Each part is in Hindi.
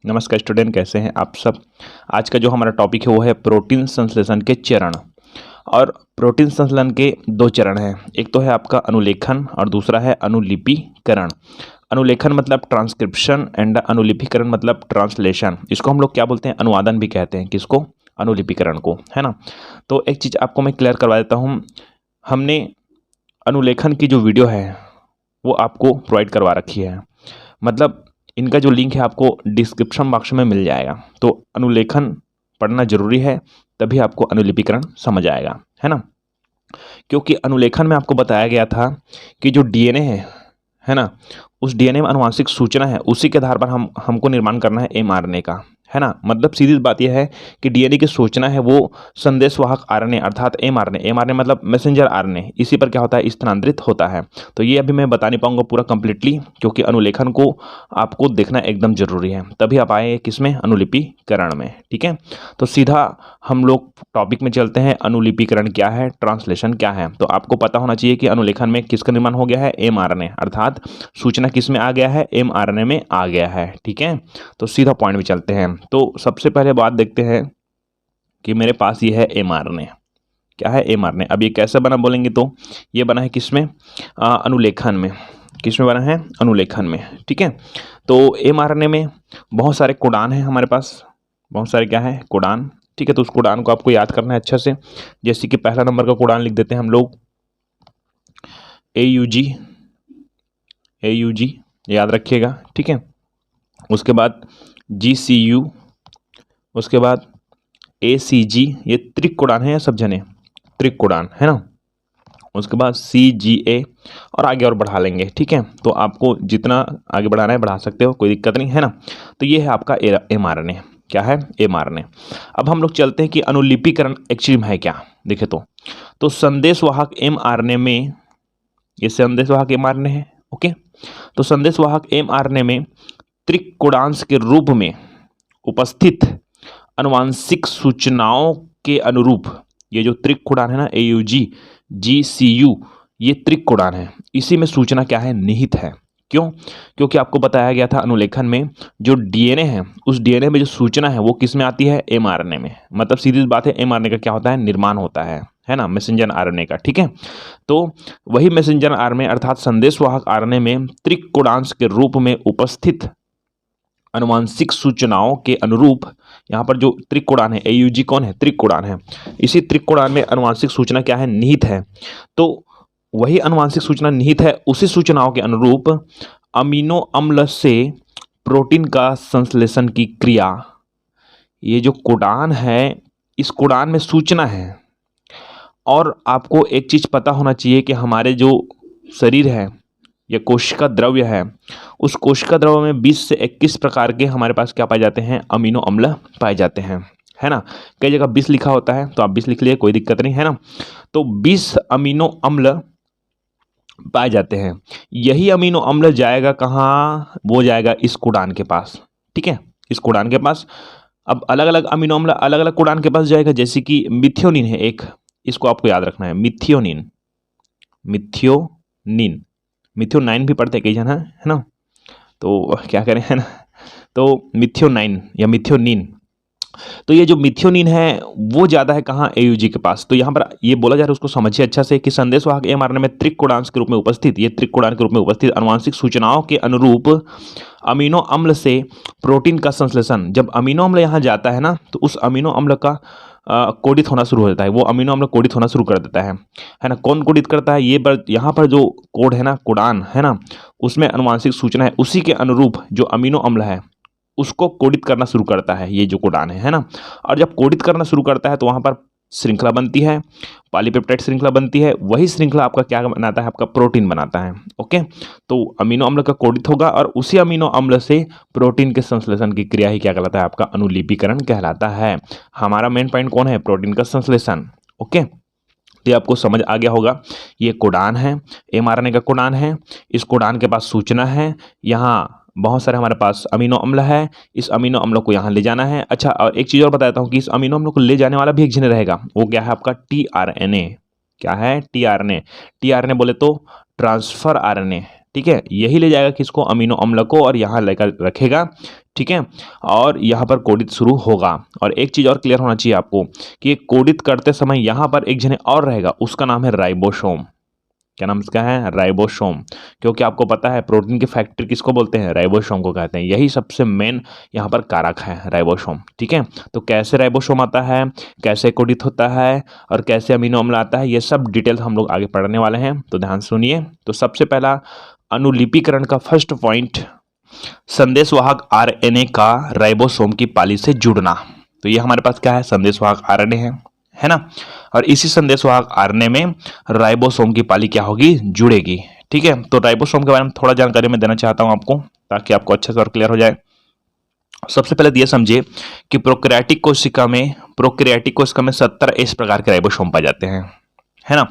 नमस्कार स्टूडेंट, कैसे हैं आप सब। आज का जो हमारा टॉपिक है वो है प्रोटीन संश्लेषण के चरण। और प्रोटीन संश्लेषण के दो चरण हैं, एक तो है आपका अनुलेखन और दूसरा है अनुलिपिकरण। अनुलेखन मतलब ट्रांसक्रिप्शन एंड अनुलिपिकरण मतलब ट्रांसलेशन। इसको हम लोग क्या बोलते हैं, अनुवादन भी कहते हैं। किसको? अनुलिपिकरण को, है ना। तो एक चीज़ आपको मैं क्लियर करवा देता हूँ। हमने अनुलेखन की जो वीडियो है वो आपको प्रोवाइड करवा रखी है, मतलब इनका जो लिंक है आपको डिस्क्रिप्शन बॉक्स में मिल जाएगा। तो अनुलेखन पढ़ना जरूरी है, तभी आपको अनुलिपिकरण समझ आएगा, है ना। क्योंकि अनुलेखन में आपको बताया गया था कि जो डीएनए है ना, उस डीएनए में आनुवांशिक सूचना है, उसी के आधार पर हमको निर्माण करना है एमआरएनए का, है ना। मतलब सीधी बात यह है कि डीएनए की सूचना है वो संदेशवाहक आरएनए अर्थात एमआरएनए, एमआरएनए मतलब मैसेंजर आरएनए, इसी पर क्या होता है, स्थानांतरित होता है। तो ये अभी मैं बता नहीं पाऊंगा पूरा कंप्लीटली, क्योंकि अनुलेखन को आपको देखना एकदम जरूरी है, तभी आप आए किसमें, अनुलिपिकरण में। ठीक है, तो सीधा हम लोग टॉपिक में चलते हैं। अनुलिपिकरण क्या है, ट्रांसलेशन क्या है। तो आपको पता होना चाहिए कि अनुलेखन में किसका निर्माण हो गया है, एमआरएनए, अर्थात सूचना किस में आ गया है, एमआरएनए में आ गया है। ठीक है, तो सीधा पॉइंट में चलते हैं। तो सबसे पहले बात देखते हैं कि मेरे पास ये है एमआरएनए। क्या है एमआरएनए? अब ये कैसे बना बोलेंगे तो ये बना है किसमें, अनुलेखन में। किसमें बना है, अनुलेखन में। ठीक है, तो एमआरएनए में बहुत सारे कोडान हैं हमारे पास, बहुत सारे क्या है, कोडान। ठीक है, तो उस कोडान को आपको याद करना है अच्छा से। जैसे कि पहला नंबर का कोडान लिख देते हैं हम लोग, AUG, AUG याद रखिएगा। ठीक है, उसके बाद GCU, उसके बाद ACG, ये त्रिक कोडान है, सब जने त्रिक कोडान है ना। उसके बाद CGA और आगे और बढ़ा लेंगे। ठीक है, तो आपको जितना आगे बढ़ाना है बढ़ा सकते हो, कोई दिक्कत नहीं है ना। तो ये है आपका एमआरएनए। क्या है, एमआरएनए। अब हम लोग चलते हैं कि अनुलिपिकरण एक्चुअली है क्या। देखे तो संदेशवाहक एमआरएनए में, ये संदेशवाहक एमआरएनए है। ओके, तो संदेशवाहक एमआरएनए में त्रिक कोडांश के रूप में उपस्थित आनुवांशिक सूचनाओं के अनुरूप, ये जो त्रिक कोडान है ना, AUG GCU, ये त्रिक कोडान है। इसी में सूचना क्या है, निहित है। क्यों? क्योंकि आपको बताया गया था अनुलेखन में जो डीएनए है, उस डीएनए में जो सूचना है वो किस में आती है, एमआरएनए में। मतलब सीधी बात है, एमआरएनए का क्या होता है, निर्माण होता है ना, मैसेंजर आरएनए का। ठीक है, तो वही मैसेंजर आरएनए अर्थात संदेशवाहक आरएनए में त्रिक कोडांश के रूप में उपस्थित आनुवांशिक सूचनाओं के अनुरूप, यहाँ पर जो त्रिक कोडान है, AUG कौन है, त्रिक कोडान है। इसी त्रिक कोडान में आनुवांशिक सूचना क्या है, निहित है। तो वही आनुवांशिक सूचना निहित है, उसी सूचनाओं के अनुरूप अमीनो अम्ल से प्रोटीन का संश्लेषण की क्रिया, ये जो कोडान है, इस कोडान में सूचना है। और आपको एक चीज पता होना चाहिए कि हमारे जो शरीर है, यह कोशिका द्रव्य है, उस कोशिका द्रव्य में 20 से 21 प्रकार के हमारे पास क्या पाए जाते हैं, अमीनो अम्ल पाए जाते हैं, है ना। कई जगह 20 लिखा होता है, तो आप 20 लिख लिए, कोई दिक्कत नहीं है ना। तो 20 अमीनो अम्ल पाए जाते हैं। यही अमीनो अम्ल जाएगा कहाँ, वो जाएगा इस कोडान के पास। ठीक है, इस कोडान के पास। अब अलग अलग अमीनो अम्ल अलग अलग कोडान के पास जाएगा, जैसे कि मिथियोनिन है एक, इसको आपको याद रखना है, मिथियोनिन, मिथियोनिन, मिथियोनाइन भी पढ़ते कई जन है ना, तो क्या करें, है ना। तो मिथियोनाइन या मिथियोनिन, तो ये जो मिथियोनिन है वो ज़्यादा है कहाँ, AUG के पास। तो यहाँ पर ये बोला जा रहा है, उसको समझिए अच्छा से कि संदेशवाहक एमआरएनए में त्रिक कोडांश के रूप में उपस्थित, ये त्रिक कोडान के रूप में उपस्थित आनुवांशिक सूचनाओं के अनुरूप अमीनो अम्ल से प्रोटीन का संश्लेषण, जब अमीनो अम्ल यहाँ जाता है ना, तो उस अमीनो अम्ल का कोडित होना शुरू हो जाता है, वो अमीनो अम्ल कोडित होना शुरू कर देता है ना। कौन कोडित करता है, ये यहाँ पर जो कोड है ना, कोडान है ना, उसमें आनुवांशिक सूचना है, उसी के अनुरूप जो अमीनो अम्ल है उसको कोडित करना शुरू करता है ये जो कोडान है ना। और जब कोडित करना शुरू करता है तो वहाँ पर श्रृंखला बनती है, पॉलीपेप्टाइड श्रृंखला बनती है। वही श्रृंखला आपका क्या बनाता है, आपका प्रोटीन बनाता है। ओके, तो अमीनो अम्ल का कोडित होगा और उसी अमीनो अम्ल से प्रोटीन के संश्लेषण की क्रिया ही क्या कहलाता है, आपका अनुलिपिकरण कहलाता है। हमारा मेन पॉइंट कौन है, प्रोटीन का संश्लेषण। ओके, तो आपको समझ आ गया होगा, ये कोडान है, एमआरएनए का कोडान है, इस कोडान के पास सूचना है, यहाँ बहुत सारे हमारे पास अमीनो अम्ल है, इस अमीनो अम्ल को यहाँ ले जाना है। अच्छा, और एक चीज़ और बताता हूँ कि इस अमीनो अम्ल को ले जाने वाला भी एक जीन रहेगा, वो क्या है आपका tRNA। क्या है, tRNA। tRNA बोले तो ट्रांसफर आरएनए, ठीक है, यही ले जाएगा किसको, अमीनो अम्ल को, और यहाँ लेकर रखेगा, ठीक है, और यहाँ पर कोडित शुरू होगा। और एक चीज़ और क्लियर होना चाहिए आपको कि कोडित करते समय यहाँ पर एक जने और रहेगा, उसका नाम है राइबोसोम। क्या नाम इसका है, राइबोसोम। क्योंकि आपको पता है प्रोटीन की फैक्ट्री किसको बोलते हैं, राइबोसोम को कहते हैं। यही सबसे मेन यहाँ पर कारक है राइबोसोम, ठीक है। तो कैसे राइबोसोम आता है, कैसे कोडित होता है, और कैसे अमीनो अम्ल आता है, ये सब डिटेल हम लोग आगे पढ़ने वाले हैं, तो ध्यान सुनिए। तो सबसे पहला अनुलिपीकरण का फर्स्ट पॉइंट, संदेशवाहक आरएनए का राइबोसोम की पाली से जुड़ना। तो ये हमारे पास क्या है, संदेशवाहक आरएनए है ना, और इसी संदेशवाहक आरएनए में राइबोसोम की पाली क्या होगी, जुड़ेगी, ठीक है। तो राइबोसोम के बारे में थोड़ा जानकारी मैं देना चाहता हूं आपको, ताकि आपको अच्छे से और क्लियर हो जाए। सबसे पहले ये समझिए कि प्रोकैरियोटिक कोशिका में 70 एस प्रकार के राइबोसोम पाए जाते हैं, है ना,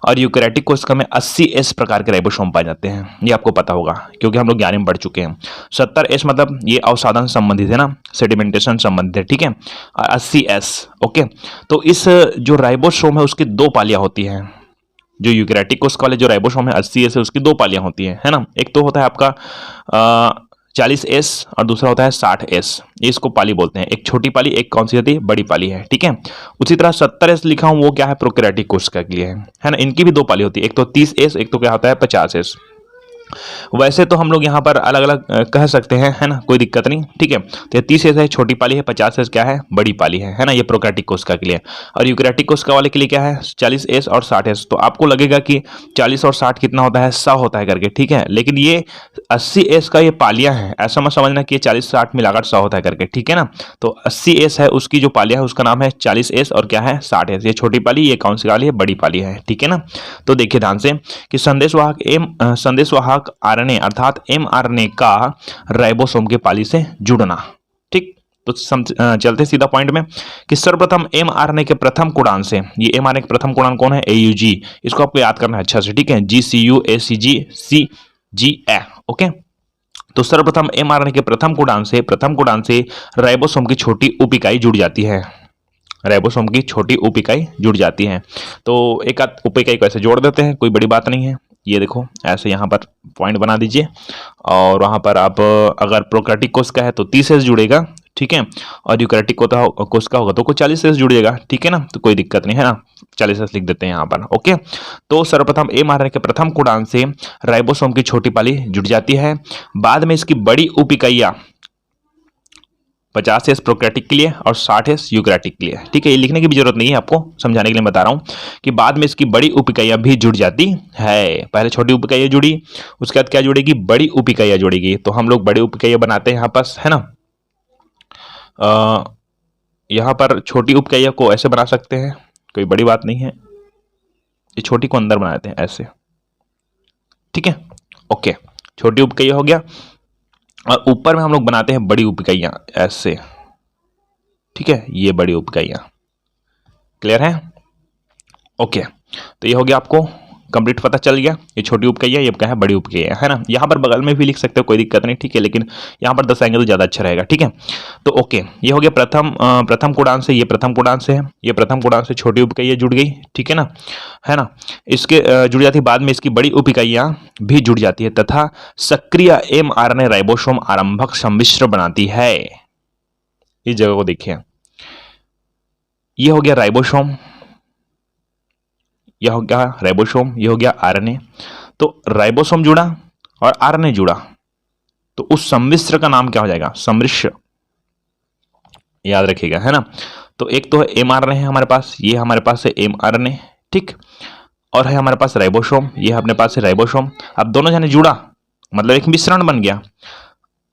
और यूकैरियोटिक कोशिका में 80 एस प्रकार के राइबोसोम पाए जाते हैं। ये आपको पता होगा क्योंकि हम लोग 11 में पढ़ चुके हैं। 70 एस मतलब ये अवसादन संबंधित है ना, सेडिमेंटेशन संबंधित है, ठीक है, और 80 एस, ओके। तो इस जो राइबोसोम है उसकी 2 पालियां होती हैं। जो यूकैरियोटिक कोशिका वाले जो राइबोसोम है 80 एस है, उसकी 2 पालियां होती हैं, है ना। एक तो होता है आपका 40 एस और दूसरा होता है 60 एस, ये इसको पाली बोलते हैं। एक छोटी पाली, एक कौन सी होती है, बड़ी पाली है, ठीक है। उसी तरह 70 एस लिखा हूं वो क्या है, प्रोकैरियोटिक कोशिका के लिए है ना। इनकी भी 2 पाली होती है, एक तो 30 एस, एक तो क्या होता है 50 एस। वैसे तो हम लोग यहाँ पर अलग अलग कह सकते हैं, है ना, कोई दिक्कत नहीं, ठीक है। तो 30 एस है छोटी पाली है, 50 एस क्या है, बड़ी पाली है ना। ये प्रोकैरियोटिक कोशिका के लिए, और यूकैरियोटिक कोशिका वाले के लिए क्या है, 40 एस और 60 एस। तो आपको लगेगा कि 40 और 60 कितना होता है, 100 होता है करके, ठीक है, लेकिन ये 80 एस का ये पालियां हैं, ऐसा मत समझना कि ये 40-60 मिलाकर 100 होता है करके, ठीक है ना। तो 80 एस है उसकी जो पालियां है उसका नाम है 40 एस, और क्या है 60 एस। ये छोटी पाली, ये कौन सी वाली है, बड़ी पाली है, ठीक है ना। तो देखिए ध्यान से कि संदेशवाहक आरएनए अर्थात एमआरएनए का राइबोसोम के पाली से जुड़ना, ठीक। तो चलते सीधा पॉइंट में कि सर्वप्रथम एमआरएनए के प्रथम कोडान से, ये एमआरएनए के प्रथम कोडान कौन है, एयूजी, इसको आपको याद करना है अच्छा से, ठीक है, जीसीयू एसीजी सीजीए, ओके। तो सर्वप्रथम एमआरएनए के प्रथम कोडान से राइबोसोम की छोटी उप इकाई जुड़ जाती है, राइबोसोम की छोटी उप इकाई जुड़ जाती है। तो एक आध उप इकाई को ऐसे जोड़ देते हैं, कोई बड़ी बात नहीं है। ये देखो ऐसे यहाँ पर पॉइंट बना दीजिए, और वहाँ पर आप अगर प्रोकैरियोटिक कोशिका है तो 30 एस जुड़ेगा, ठीक है, और यूकैरियोटिक कोशिका होगा तो कोई 40 एस जुड़ेगा, ठीक है ना। तो कोई दिक्कत नहीं है ना, 40 एस लिख देते हैं यहाँ पर, ओके। तो सर्वप्रथम एमआरएनए के प्रथम कोडान से राइबोसोम की छोटी पाली जुड़ जाती है, बाद में इसकी बड़ी उप इकाइयां 50 एस प्रोकैरियोटिक के लिए और 60 एस यूकैरियोटिक के लिए, ठीक है। ये लिखने की भी जरूरत नहीं है, आपको समझाने के लिए बता रहा हूं कि बाद में इसकी बड़ी उप इकाइयां भी जुड़ जाती है। पहले छोटी उप इकाइयां जुड़ी, उसके बाद क्या जुड़ेगी, बड़ी उप इकाइयां जुड़ेगी। तो हम लोग बड़ी उप इकाइयां बनाते हैं यहाँ पास, है ना। यहाँ पर छोटी उप इकाइयां को ऐसे बना सकते हैं, कोई बड़ी बात नहीं है। ये छोटी को अंदर बनाते हैं ऐसे, ठीक है, ओके। छोटी उप इकाइयां हो गया, और ऊपर में हम लोग बनाते हैं बड़ी उप इकाइयां ऐसे, ठीक है, ये बड़ी उप इकाइयां, क्लियर है, ओके। तो ये हो गया, आपको कंप्लीट पता चल गया। ये छोटी उप इकाइयां, ये क्या है, बड़ी उप इकाइयां, है ना। यहाँ पर बगल में भी लिख सकते हो, कोई दिक्कत नहीं, ठीक है, लेकिन यहाँ पर 10 एंगल ज्यादा अच्छा रहेगा, ठीक है। तो ओके, ये हो गया प्रथम कोडान से, ये प्रथम कोडान से है, ये प्रथम कोडान से छोटी उप इकाइयां जुड़ गई, ठीक है ना, इसके जुड़ जाती है, बाद में इसकी बड़ी उप इकाइयां भी जुड़ जाती है, तथा सक्रिय एमआरएनए राइबोसोम आरंभक सम्मिश्र बनाती है। इस जगह को देखिए, ये हो गया राइबोसोम, यह हो गया राइबोसोम, यह हो गया आरएनए। तो राइबोसोम जुड़ा और आरएनए जुड़ा, तो उस सम्मिश्र का नाम क्या हो जाएगा, सम्मिश्र, याद रखिएगा, है ना। तो एक तो है एमआरएनए है हमारे पास, ये हमारे पास है एमआरएनए, ठीक, और है हमारे पास राइबोसोम, ये अपने पास है राइबोसोम। अब दोनों जाने जुड़ा, मतलब एक मिश्रण बन गया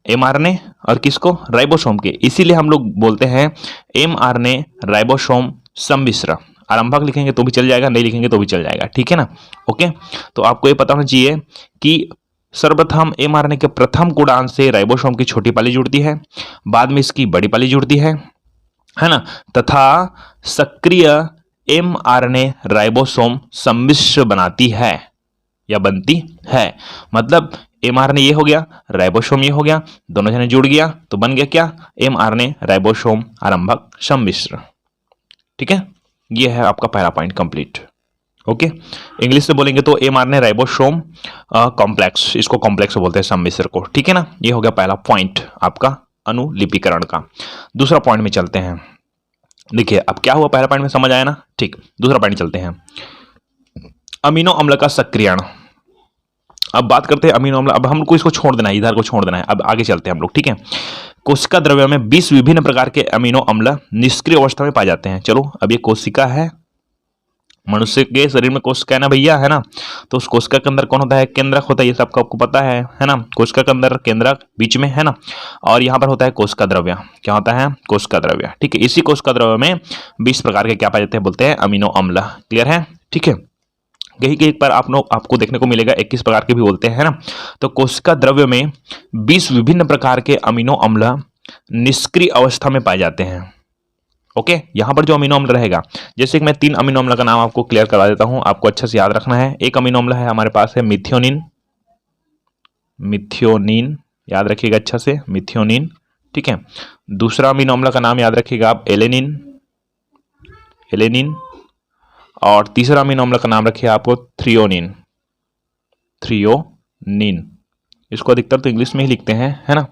एमआरएनए और किसको, राइबोसोम के। इसीलिए हम लोग बोलते हैं एमआरएनए राइबोसोम सम्मिश्र। आरंभक लिखेंगे तो भी चल जाएगा, नहीं लिखेंगे तो भी चल जाएगा, ठीक है ना, ओके। तो आपको ये पता होना चाहिए कि सर्वप्रथम एमआरएनए के प्रथम कोडान से राइबोसोम की छोटी पाली जुड़ती है, बाद में इसकी बड़ी पाली जुड़ती है ना, तथा सक्रिय एमआरएनए राइबोसोम सम्मिश्र बनाती है या बनती है। मतलब एमआरएनए ये हो गया, राइबोसोम ये हो गया, दोनों जने जुड़ गया तो बन गया क्या, एमआरएनए राइबोसोम आरंभक सम्मिश्र, ठीक है। ये है आपका पहला पॉइंट कंप्लीट, ओके, इंग्लिश से बोलेंगे तो mRNA राइबोसोम कॉम्प्लेक्स, इसको कॉम्प्लेक्स बोलते हैं सम्मिश्र को, ठीक है ना। ये हो गया पहला पॉइंट आपका अनुलिपिकरण का। दूसरा पॉइंट में चलते हैं। देखिए अब क्या हुआ, पहला पॉइंट में समझ आया ना, ठीक। दूसरा पॉइंट चलते हैं, अमीनो अम्ल का सक्रियण। अब बात करते हैं अमीनो अम्ल। अब हमको इसको छोड़ देना है, इधर को छोड़ देना है, अब आगे चलते हैं हम लोग, ठीक है। कोशिका द्रव्य में 20 विभिन्न प्रकार के अमीनो अम्ल निष्क्रिय अवस्था में पाए जाते हैं। चलो अब ये कोशिका है, मनुष्य के शरीर में कोशिका है ना भैया, है ना। तो उस कोशिका के अंदर कौन होता है, केंद्रक होता है, ये सबका आपको पता है ना। कोशिका के अंदर केंद्रक बीच में, है ना। और यहाँ पर होता है कोशिका द्रव्य, क्या होता है, कोशिका द्रव्य, ठीक है। इसी कोशिका द्रव्य में 20 प्रकार के क्या पाए जाते हैं, बोलते हैं अमीनो अम्ल। क्लियर है, ठीक है। यही के एक बार आपको देखने को मिलेगा 21 प्रकार के भी बोलते हैं, है ना। तो कोशिका द्रव्य में 20 विभिन्न प्रकार के अमीनो अम्ल निष्क्रिय अवस्था में पाए जाते हैं। ओके, यहां पर जो अमीनो अम्ल रहेगा, जैसे कि मैं 3 अमीनो अम्ल का नाम आपको क्लियर करवा देता हूं, आपको अच्छे से याद रखना है। एक अमीनो अम्ल है हमारे पास है मिथियोनिन, मिथियोनिन याद रखिएगा अच्छा से, मिथियोनिन, ठीक है। दूसरा अमीनो अम्ल का नाम याद रखिएगा आप, एलेनिन, एलेनिन। और तीसरा अमीनो अम्ल का नाम रखिए आपको थ्रियोनिन, थ्रियोनिन। इसको अधिकतर तो इंग्लिश में ही लिखते हैं, है ना।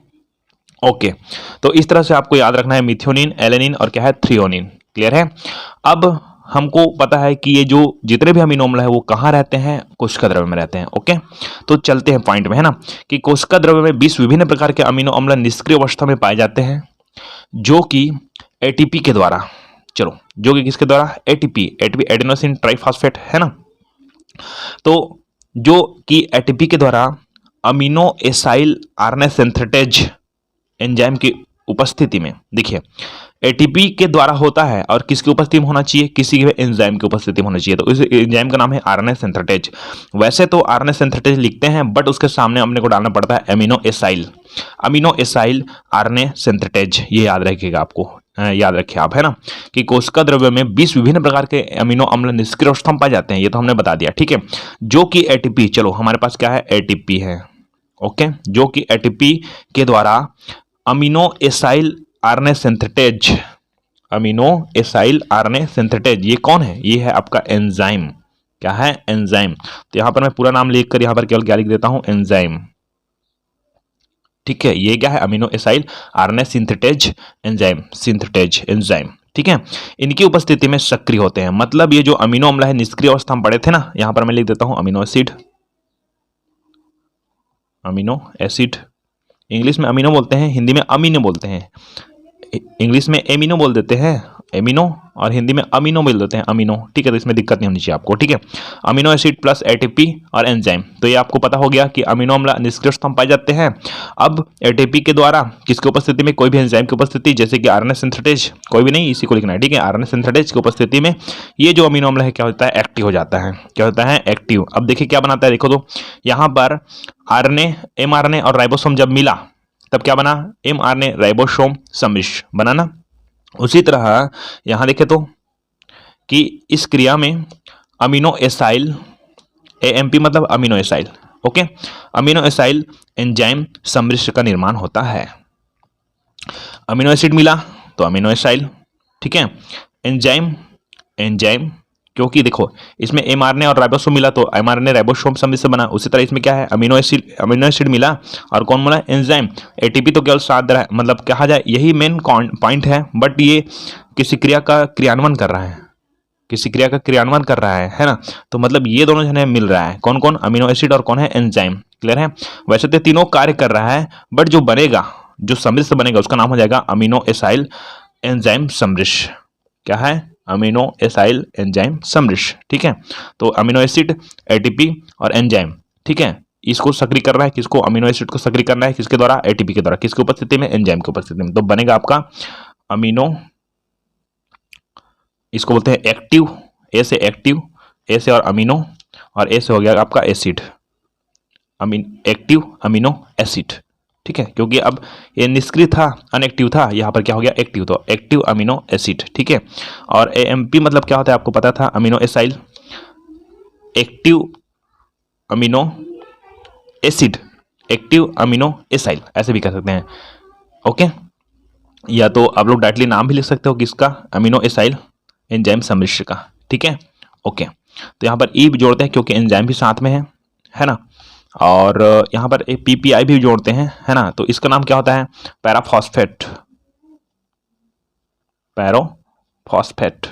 ओके, तो इस तरह से आपको याद रखना है, मिथियोनिन, एलेनिन और क्या है, थ्रियोनिन। क्लियर है। अब हमको पता है कि ये जो जितने भी अमीनो अम्ल है वो कहाँ रहते हैं, कोशिका द्रव्य में रहते हैं। ओके, तो चलते हैं पॉइंट में, है ना, कि कोशिका द्रव्य में 20 विभिन्न प्रकार के अमीनो अम्ल निष्क्रिय अवस्था में पाए जाते हैं, जो कि एटीपी के द्वारा, चलो जो कि किसके द्वारा, एटीपी, एडेनोसिन ट्राइफॉस्फेट, है ना। तो जो कि एटीपी के द्वारा amino acyl RNA synthetase enzyme की उपस्थिति में, देखिए एटीपी के द्वारा होता है और किसकी उपस्थिति में होना चाहिए, किसी के एंजाइम की उपस्थिति में होना चाहिए। तो इस एंजाइम का नाम है आरएनए सिंथेटेज। वैसे तो आरएनए सिंथेटेज लिखते हैं, बट उसके सामने अपने को डालना पड़ता है amino acyl, amino acyl RNA synthetase. ये याद रखिएगा, आपको याद रखिए आप, है ना, कि कोशिका द्रव्य में 20 विभिन्न प्रकार के अमीनो अम्ल निष्क्रिय अवस्था में पाए जाते हैं, ये तो हमने बता दिया, ठीक है। जो कि एटीपी, चलो हमारे पास क्या है, एटीपी है। ओके, जो कि एटीपी के द्वारा amino acyl RNA synthetase, amino acyl RNA synthetase, ये कौन है, ये है आपका एंजाइम। क्या है, एंजाइम। तो यहां पर मैं पूरा नाम लिखकर यहां पर केवल क्या लिख देता हूं, एंजाइम, ठीक है। ये क्या है, amino acyl RNA synthetase enzyme, synthetase enzyme, ठीक है। इनकी उपस्थिति में सक्रिय होते हैं, मतलब ये जो अमीनो अम्ल है निष्क्रिय अवस्था में पड़े थे ना, यहां पर मैं लिख देता हूं amino acid, amino acid. English में अमीनो बोलते हैं, हिंदी में अमीनो बोलते हैं। इंग्लिश में एमिनो बोल देते हैं, एमिनो, और हिंदी में अमीनो बोल देते हैं, अमीनो, ठीक है। तो इसमें दिक्कत नहीं होनी चाहिए आपको, ठीक है। अमीनो एसिड प्लस एटीपी और एंजाइम, तो ये आपको पता हो गया कि अमीनो अम्ल निष्क्रिय अवस्था में पाए जाते हैं। अब एटीपी के द्वारा किसकी उपस्थिति में, कोई भी एंजाइम की उपस्थिति, जैसे कि आरएनए सिंथेटेज, कोई भी नहीं, इसी को लिखना है, ठीक है। आरएनए सिंथेटेज की उपस्थिति में ये जो अमीनो अम्ल है क्या होता है, एक्टिव हो जाता है। क्या होता है, एक्टिव। अब देखिए क्या बनाता है, देखो तो यहाँ पर आरएनए, एमआरएनए और राइबोसोम जब मिला तब क्या बना, एमआरएनए राइबोसोम सम्मिश्र बना ना। उसी तरह यहां देखें तो कि इस क्रिया में अमीनो एसाइल, एएमपी मतलब amino acyl, okay, amino acyl enzyme सम्मिश्र का निर्माण होता है। अमीनो एसिड मिला तो अमीनो एसाइल, ठीक है। एंजाइम, एंजाइम, क्योंकि देखो इसमें एमआरएनए और राइबोसोम मिला तो एमआरएनए राइबोसोम सम्मिश्र बना। उसी तरह इसमें क्या है, अमीनो एसिड मिला और कौन मिला, एंजाइम। एटीपी तो केवल साथ रहा है, मतलब कहा जाए यही मेन पॉइंट है, बट ये किसी क्रिया का क्रियान्वयन कर रहा है, किसी क्रिया का क्रियान्वयन कर रहा है ना। तो मतलब ये दोनों जने मिल रहा है, कौन कौन, अमीनो एसिड और कौन है, एंजाइम। क्लियर है। वैसे तो तीनों कार्य कर रहा है, बट जो बनेगा, जो सम्मिश्र बनेगा उसका नाम हो जाएगा अमीनो एसाइल एंजाइम सम्मिश्र। क्या है, अमीनो एसाइल एंजाइम सम्मिश्र, ठीक है। तो अमीनो एसिड, एटीपी और एंजाइम, ठीक है, इसको सक्रिय कर रहा है, किसको, अमीनो एसिड को सक्रिय करना है, किसके द्वारा, एटीपी के द्वारा, किसकी उपस्थिति में, एंजाइम की उपस्थिति में। तो बनेगा आपका अमीनो, इसको बोलते हैं एक्टिव, ए से एक्टिव, ए से और अमीनो, और ए से हो गया आपका एसिड, एक्टिव अमीनो एसिड, ठीक है। क्योंकि अब ये निष्क्रिय था, अनएक्टिव था, यहाँ पर क्या हो गया, एक्टिव, तो एक्टिव अमीनो एसिड, ठीक है। और एएमपी मतलब क्या होता है आपको पता था, amino acyl active amino acid, active amino acyl, ऐसे भी कह सकते हैं, ओके। या तो आप लोग डायरेक्टली नाम भी लिख सकते हो किसका, अमीनो एसाइल एंजाइम सम्मिश्र का, ठीक है, ओके। तो यहाँ पर ई भी जोड़ते हैं क्योंकि एंजाइम भी साथ में है ना। और यहाँ पर एक पीपीआई भी जोड़ते हैं, है ना। तो इसका नाम क्या होता है? पैराफॉस्फेट, पैरोफॉस्फेट।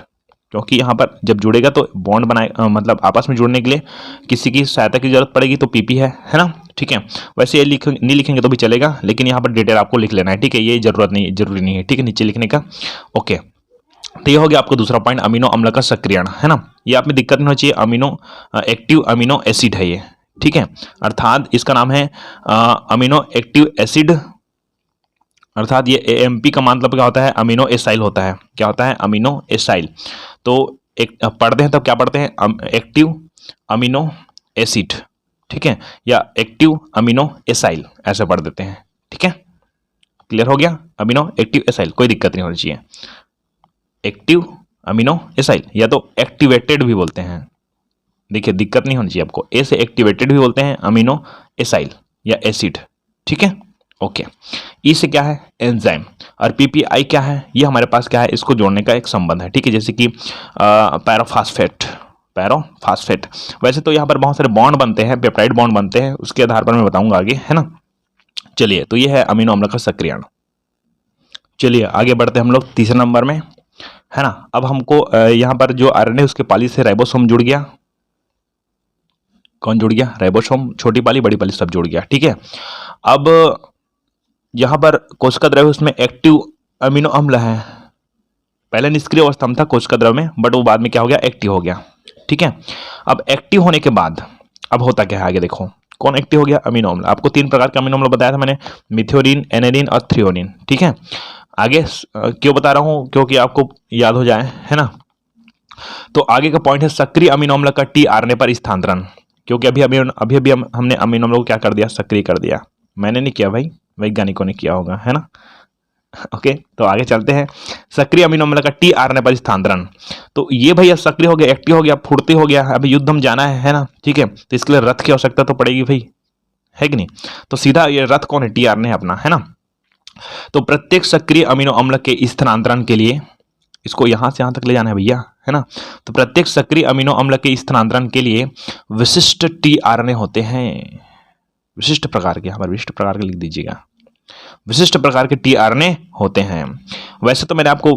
क्योंकि यहाँ पर जब जुड़ेगा तो बॉन्ड बनाए मतलब आपस में जुड़ने के लिए किसी की सहायता की जरूरत पड़ेगी, तो पीपी है ना, ठीक है। वैसे ये नहीं लिखेंगे तो भी चलेगा, लेकिन यहाँ पर डिटेल आपको लिख लेना है, ठीक है। ये जरूरी नहीं है, ठीक है, नीचे लिखने का। ओके, तो ये हो गया आपका दूसरा पॉइंट, अमीनो अम्ल का सक्रियण, है ना। ये आप में दिक्कत नहीं होनी चाहिए, अमीनो एक्टिव अमीनो एसिड है ये, ठीक है। अर्थात इसका नाम है अमीनो एक्टिव एसिड, अर्थात ये एएमपी का मतलब क्या होता है? अमीनो एसाइल होता है। क्या होता है? Amino acyl. तो एक पढ़ते हैं तब क्या पढ़ते हैं? एक्टिव अमीनो एसिड, ठीक है, या एक्टिव अमीनो एसाइल, ऐसे पढ़ देते हैं, ठीक है। क्लियर हो गया? अमीनो एक्टिव एसाइल, कोई दिक्कत नहीं होनी चाहिए। एक्टिव अमीनो एसाइल या तो एक्टिवेटेड भी बोलते हैं, देखिए दिक्कत नहीं होनी चाहिए आपको। ए से एक्टिवेटेड भी बोलते हैं अमीनो एसाइल या एसिड, ठीक है। ओके, ई से क्या है? एंजाइम। और पीपीआई क्या है? ये हमारे पास क्या है? इसको जोड़ने का एक संबंध है, ठीक है। जैसे कि पैराफॉस्फेट, पैराफॉस्फेट। वैसे तो यहाँ पर बहुत सारे बॉन्ड बनते हैं, पेप्टाइड बॉन्ड बनते हैं, उसके आधार पर मैं बताऊंगा आगे, है ना। चलिए, तो ये है अमीनो अम्ल का सक्रियण। चलिए आगे बढ़ते हैं हम लोग तीसरे नंबर में, है ना। अब हमको यहाँ पर जो आरएनए उसके पाली से राइबोसोम जुड़ गया। कौन जुड़ गया? राइबोसोम, छोटी पाली बड़ी पाली सब जुड़ गया, ठीक है। अब यहां पर कोशिका द्रव्य उसमें एक्टिव अमीनो अम्ल है, पहले निष्क्रिय अवस्था में था कोशिका द्रव्य में, बट वो बाद में क्या हो गया? एक्टिव हो गया, ठीक है। अब एक्टिव होने के बाद अब होता क्या है आगे देखो। कौन एक्टिव हो गया? अमीनो अम्ल। आपको 3 प्रकार के अमीनो अम्ल बताया था मैंने, मिथ्योनिन, एनेलिन और थ्रियोनिन, ठीक है। आगे क्यों बता रहा हूं? क्योंकि आपको याद हो जाए, है ना। तो आगे का पॉइंट है सक्रिय अमीनो अम्ल का टीआरएनए पर स्थानांतरण। क्योंकि अभी हमने अमीनो अम्ल को क्या कर दिया? सक्रिय कर दिया। मैंने नहीं किया भाई, वैज्ञानिकों ने किया होगा, है ना। ओके, तो आगे चलते हैं। सक्रिय अमीनो अम्ल का टीआरएनए पर स्थानांतरण। तो ये भैया सक्रिय हो गया, एक्टिव हो गया, फुर्ती हो गया, अभी युद्ध हम जाना है ना, ठीक है। तो इसके लिए रथ की आवश्यकता तो पड़ेगी भाई, है कि नहीं। तो सीधा ये रथ कौन है? टीआरएनए अपना, है ना। तो प्रत्येक सक्रिय अमीनो अम्ल के स्थानांतरण के लिए, इसको यहां से यहां तक ले जाना है भैया, है ना। तो प्रत्येक सक्रिय अमीनो अम्ल के स्थानांतरण के लिए विशिष्ट टीआरएनए होते हैं, विशिष्ट प्रकार के, हमारे विशिष्ट प्रकार के लिख दीजिएगा, विशिष्ट प्रकार के टीआरएनए होते हैं। वैसे तो मैंने आपको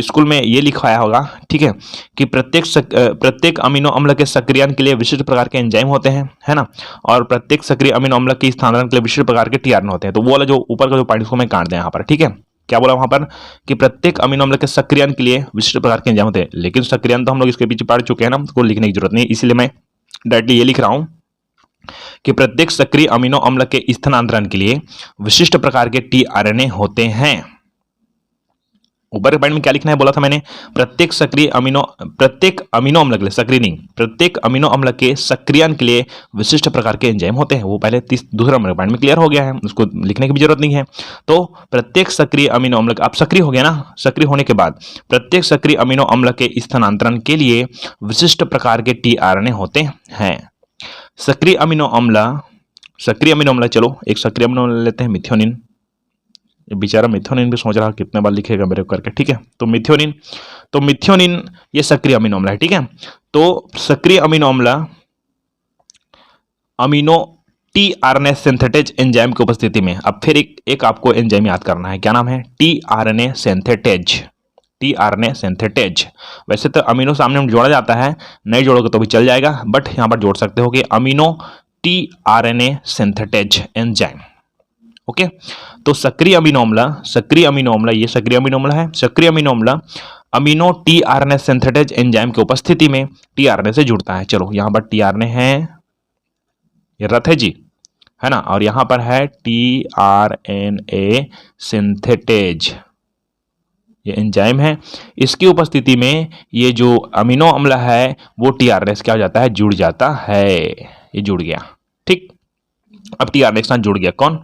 स्कूल में ये लिखवाया होगा, ठीक है, कि प्रत्येक अमीनो अम्ल के सक्रियण के लिए विशिष्ट प्रकार के एंजाइम होते हैं, है ना। और प्रत्येक सक्रिय अमीनो अम्ल के स्थानांतरण के लिए विशिष्ट प्रकार के टीआरएनए होते हैं। तो वो वाला जो ऊपर का जो पॉइंट, उसको मैं काट दें यहाँ पर, ठीक है। क्या बोला वहां पर? कि प्रत्येक अमीनो अम्ल के सक्रियण के लिए विशिष्ट प्रकार के एंजाइम होते हैं, लेकिन सक्रियण तो हम लोग इसके पीछे पढ़ चुके हैं ना, उसको लिखने की जरूरत नहीं, इसलिए मैं डायरेक्टली ये लिख रहा हूं कि प्रत्येक सक्रिय अमीनो अम्ल के स्थानांतरण के लिए विशिष्ट प्रकार के टीआरएनए होते हैं। ऊपर के पॉइंट में क्या लिखना है बोला था मैंने? प्रत्येक अमीनो अम्ल के लिए, सक्रिय नहीं, प्रत्येक अमीनो अम्ल के सक्रियण के लिए विशिष्ट प्रकार के एंजाइम होते हैं। वो पहले दूसरा नंबर पॉइंट में क्लियर हो गया है, उसको लिखने की भी जरूरत नहीं है। तो प्रत्येक सक्रिय अमीनो अम्ल, आप सक्रिय हो गया ना, सक्रिय होने के बाद प्रत्येक सक्रिय अमीनो अम्ल के स्थानांतरण के लिए विशिष्ट प्रकार के टीआरएनए होते हैं। सक्रिय अमीनो अम्ल, चलो एक सक्रिय अमीनो अम्ल लेते हैं, मिथ्योनिन। बेचारा मिथ्योनिन भी सोच रहा कितने बार लिखेगा मेरे को करके, ठीक है। तो मिथ्योनिन ये सक्रिय अमीनो अम्ल है, ठीक है। तो सक्रिय अमीनो अम्ल अमीनो टीआरएनए सिंथेटेज एंजाइम की उपस्थिति में, अब फिर एक आपको एंजाइम याद करना है, क्या नाम है? TRNA synthetase, tRNA synthetase. वैसे तो अमीनो सामने में जोड़ा जाता है, नहीं जोड़ोगे तो भी चल जाएगा, बट यहां पर जोड़ सकते हो कि amino tRNA synthetase enzyme. Okay, तो सक्रिय अमीनो अम्ल, ये सक्रिय अमीनो अम्ल है। सक्रिय अमीनो अम्ल अमीनो टीआरएनए सिंथेटेज एंजाइम की उपस्थिति में टीआरएनए से जुड़ता है। चलो यहां पर टीआरएनए है, ये रथ है जी, है ना, और यहां पर है टीआरएनए सिंथेटेज, ये एंजाइम है। इसकी उपस्थिति में ये जो अमीनो अम्ल है वो टीआरएनए से क्या हो जाता है? जुड़ जाता है। ये जुड़ गया, ठीक। अब टीआरएनए के साथ जुड़ गया कौन?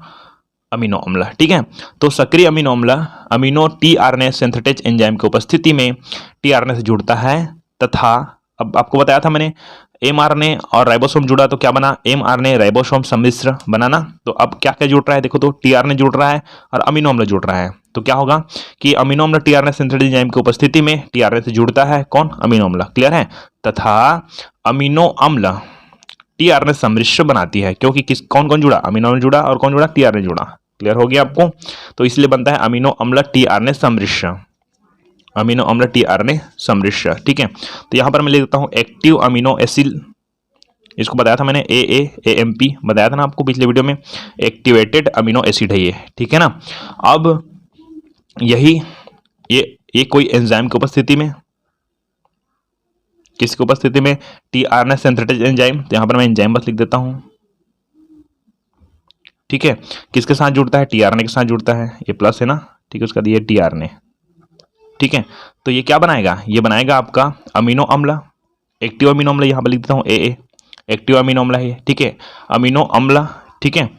अमीनो अम्ल, ठीक है। तो सक्रिय अमीनो अम्ल अमीनो टीआरएनए सिंथेटेज एंजाइम की उपस्थिति में टीआरएनए से जुड़ता है तथा अब आपको बताया था मैंने mRNA और राइबोसोम जुड़ा तो क्या बना, mRNA राइबोसोम सम्मिश्र बनाना। तो अब क्या क्या जुड़ रहा है देखो, तो tRNA जुड़ रहा है और अमीनो अम्ल जुड़ रहा है। तो क्या होगा कि अमीनो अम्ल tRNA सिंथेटिक एंजाइम की उपस्थिति में tRNA से जुड़ता है कौन, अमीनो अम्ल, क्लियर है, तथा अमीनो अम्ल tRNA सम्मिश्र बनाती है, क्योंकि किस कौन कौन जुड़ा, अमीनो अम्ल जुड़ा और कौन जुड़ा, tRNA जुड़ा, क्लियर हो गया आपको। तो इसलिए बनता है अमीनो अम्ल tRNA सम्मिश्र, अमीनो अम्ल tRNA सम्मिश्र, ठीक है। तो यहां पर मैं लिख देता हूं एक्टिव अमीनो एसिड, इसको बताया था मैंने AAMP बताया था ना आपको पिछले वीडियो में, एक्टिवेटेड अमीनो एसिड है ये, ठीक है ना। अब यही ये कोई एंजाइम की उपस्थिति में, किसकी उपस्थिति में, tRNA सिंथेटिक एंजाइम, तो यहां पर मैं एंजाइम बस लिख देता हूं, ठीक है। किसके साथ जुड़ता है, tRNA के साथ जुड़ता है, ये प्लस है ना, ठीक है, उसका दिया tRNA, ठीक है। तो ये क्या बनाएगा, ये बनाएगा आपका अमीनो अम्ल, एक्टिव अमीनो अम्ल, यहां पर लिख देता हूं AA, एक्टिव अमीनो अम्ल है ये, ठीक है, अमीनो अम्ल, ठीक है,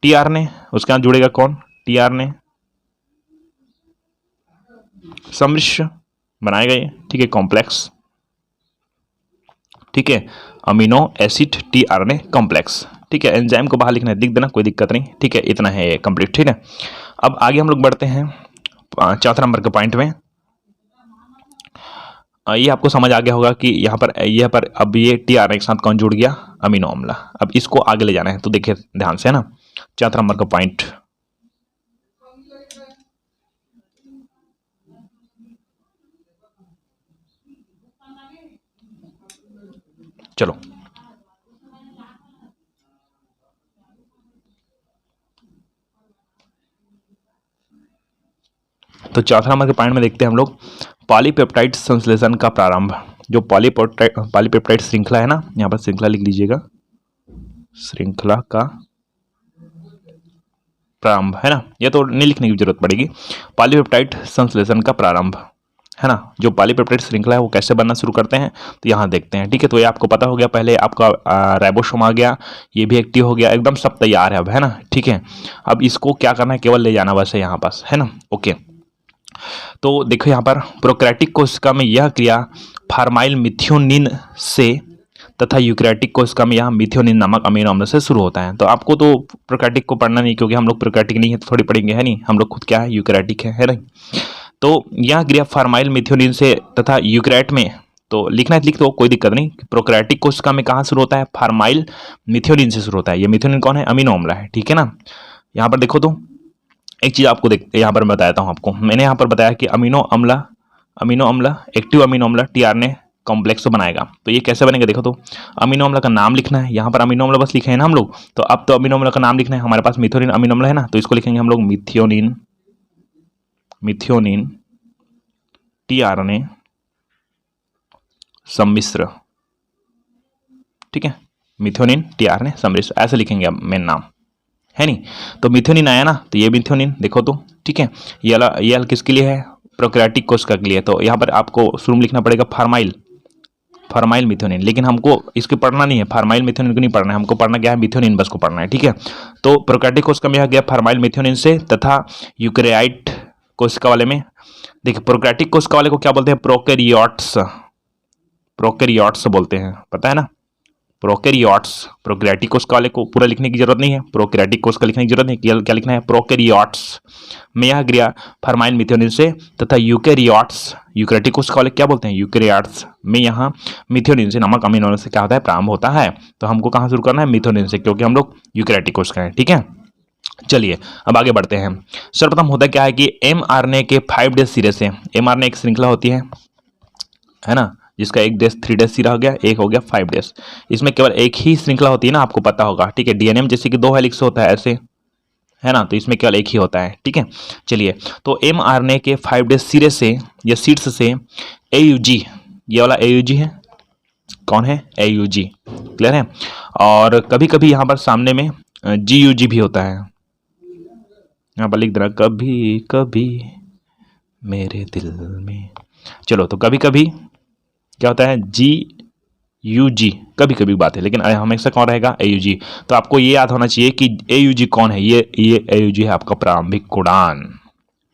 tRNA, उसके साथ जुड़ेगा कौन, tRNA सम्मिश्र बनाएगा ये, ठीक है, कॉम्प्लेक्स, ठीक है, अमीनो एसिड tRNA कॉम्प्लेक्स, ठीक है। एंजाइम को बाहर लिखना है, लिख देना, कोई दिक्कत नहीं, ठीक है, इतना है ये कंप्लीट, ठीक है। अब आगे हम लोग बढ़ते हैं चौथा नंबर के पॉइंट में। ये आपको समझ आ गया होगा कि यहाँ पर अब ये tRNA के साथ कौन जुड़ गया, अमीनो अम्ल। अब इसको आगे ले जाना है, तो देखिए ध्यान से, है ना, चौथा नंबर का पॉइंट, चलो तो चौथा नंबर के पॉइंट में देखते हैं हम लोग पॉलीपेप्टाइड संश्लेषण का प्रारंभ। जो पॉलीपेप्टाइड श्रृंखला है ना, यहाँ पर श्रृंखला लिख लीजिएगा, श्रृंखला का प्रारंभ, है ना, ये तो नहीं लिखने की जरूरत पड़ेगी, पॉलीपेप्टाइड संश्लेषण का प्रारंभ, है ना। जो पॉलीपेप्टाइड श्रृंखला है वो कैसे बनना शुरू करते हैं, तो यहाँ देखते हैं, ठीक है। तो ये आपको पता हो गया, पहले आपका राइबोसोम आ गया, ये भी एक्टिव हो गया, एकदम सब तैयार है अब, है ना, ठीक है। अब इसको क्या करना है, केवल ले जाना बस है यहाँ पास, है ना, ओके। तो देखो यहाँ पर प्रोकैरियोटिक कोशिका में यह क्रिया फार्माइल मिथ्योनिन से तथा यूकैरियोटिक कोशिका में यहाँ मिथ्योनिन नामक अमीनो अम्ल से शुरू होता है। तो आपको तो प्रोकैरियोटिक को पढ़ना नहीं, क्योंकि हम लोग प्रोकैरियोटिक नहीं है तो थोड़ी पढ़ेंगे, है नहीं, हम लोग खुद क्या है, यूकैरियोटिक है नहीं। तो यह क्रिया फार्माइल मिथ्योनिन से तथा यूकैरियोट में, तो लिखना है लिख दो, कोई दिक्कत नहीं। प्रोकैरियोटिक कोशिका में कहाँ शुरू होता है, फार्माइल मिथ्योनिन से शुरू होता है। ये मिथ्योनिन कौन है, अमीनो अम्ल है, ठीक है ना। यहाँ पर देखो तो एक चीज आपको यहाँ पर मैं बताता हूँ आपको, मैंने यहाँ पर बताया कि अमीनो अम्ल एक्टिव अमीनो अम्ल tRNA कॉम्प्लेक्स बनाएगा। तो ये कैसे बनेगा देखो, तो अमीनो अम्ल का नाम लिखना है, यहाँ पर अमीनो अम्ल बस लिखे हैं ना हम लोग, तो अब तो अमीनो अम्ल का नाम लिखना है। हमारे पास मिथ्योनिन अमीनो अम्ल है ना, तो इसको लिखेंगे हम लोग मिथ्योनिन tRNA सम्मिश्र, ठीक है, मिथ्योनिन tRNA सम्मिश्र, ऐसे लिखेंगे अब मेन नाम, है नहीं। तो मिथ्योनिन आया ना, तो ये मिथ्योनिन देखो तो, ठीक है। ये वाला किसके लिए है, प्रोकैरियोटिक कोशिका के लिए। तो यहाँ पर आपको शुरू में लिखना पड़ेगा फार्माइल मिथ्योनिन, लेकिन हमको इसको पढ़ना नहीं है, फार्माइल मिथ्योनिन को नहीं पढ़ना है, हमको पढ़ना क्या है, मिथ्योनिन बस को पढ़ना है, ठीक है। तो प्रोकैरियोटिक कोशिका में यह गया फार्माइल मिथ्योनिन से तथा यूकैरियोट कोशिका वाले में, देखिए प्रोकैरियोटिक कोशिका वाले को क्या बोलते हैं, प्रोकैरियोट्स बोलते हैं, पता है ना, प्रोकैरियोट्स। प्रोकैरियोटिक कोशिका वाले को पूरा लिखने की जरूरत नहीं है, प्रोकैरियोटिक कोशिका लिखने की जरूरत नहीं, क्या लिखना है, प्रोकैरियोट्स में यह क्रिया फार्माइल मिथ्योनिन से तथा यूकैरियोटिक कोशिका वाले क्या बोलते हैं, यूकैरियोट्स में यहाँ मिथ्योनिन से नामक अमीनो अम्ल से क्या होता है, प्रारंभ होता है। तो हमको कहाँ शुरू करना है, मिथ्योनिन से, क्योंकि हम लोग यूकैरियोटिक कोशिका है, ठीक है। चलिए अब आगे बढ़ते हैं। सर्वप्रथम होता क्या है कि mRNA के 5 डेज सिरे से, mRNA एक श्रृंखला होती है ना, जिसका एक डेज 3 डेज सिरा हो गया, एक हो गया 5 डेज। इसमें केवल एक ही श्रृंखला होती है ना, आपको पता होगा, ठीक है। डीएनए में जैसे कि 2 हेलिक्स होता है ऐसे, है ना, तो इसमें केवल एक ही होता है, ठीक है। चलिए तो mRNA के 5 डेज सिरे से या सीड्स से AUG, ये वाला AUG है, कौन है, AUG, क्लियर है। और कभी कभी यहाँ पर सामने में GUG भी होता है, यहाँ पर लिख देना, कभी कभी मेरे दिल में। चलो तो कभी कभी क्या होता है, GUG, कभी कभी बात है, लेकिन हमेशा कौन रहेगा, AUG। तो आपको ये याद होना चाहिए कि AUG कौन है, ये AUG है आपका प्रारंभिक कोडान,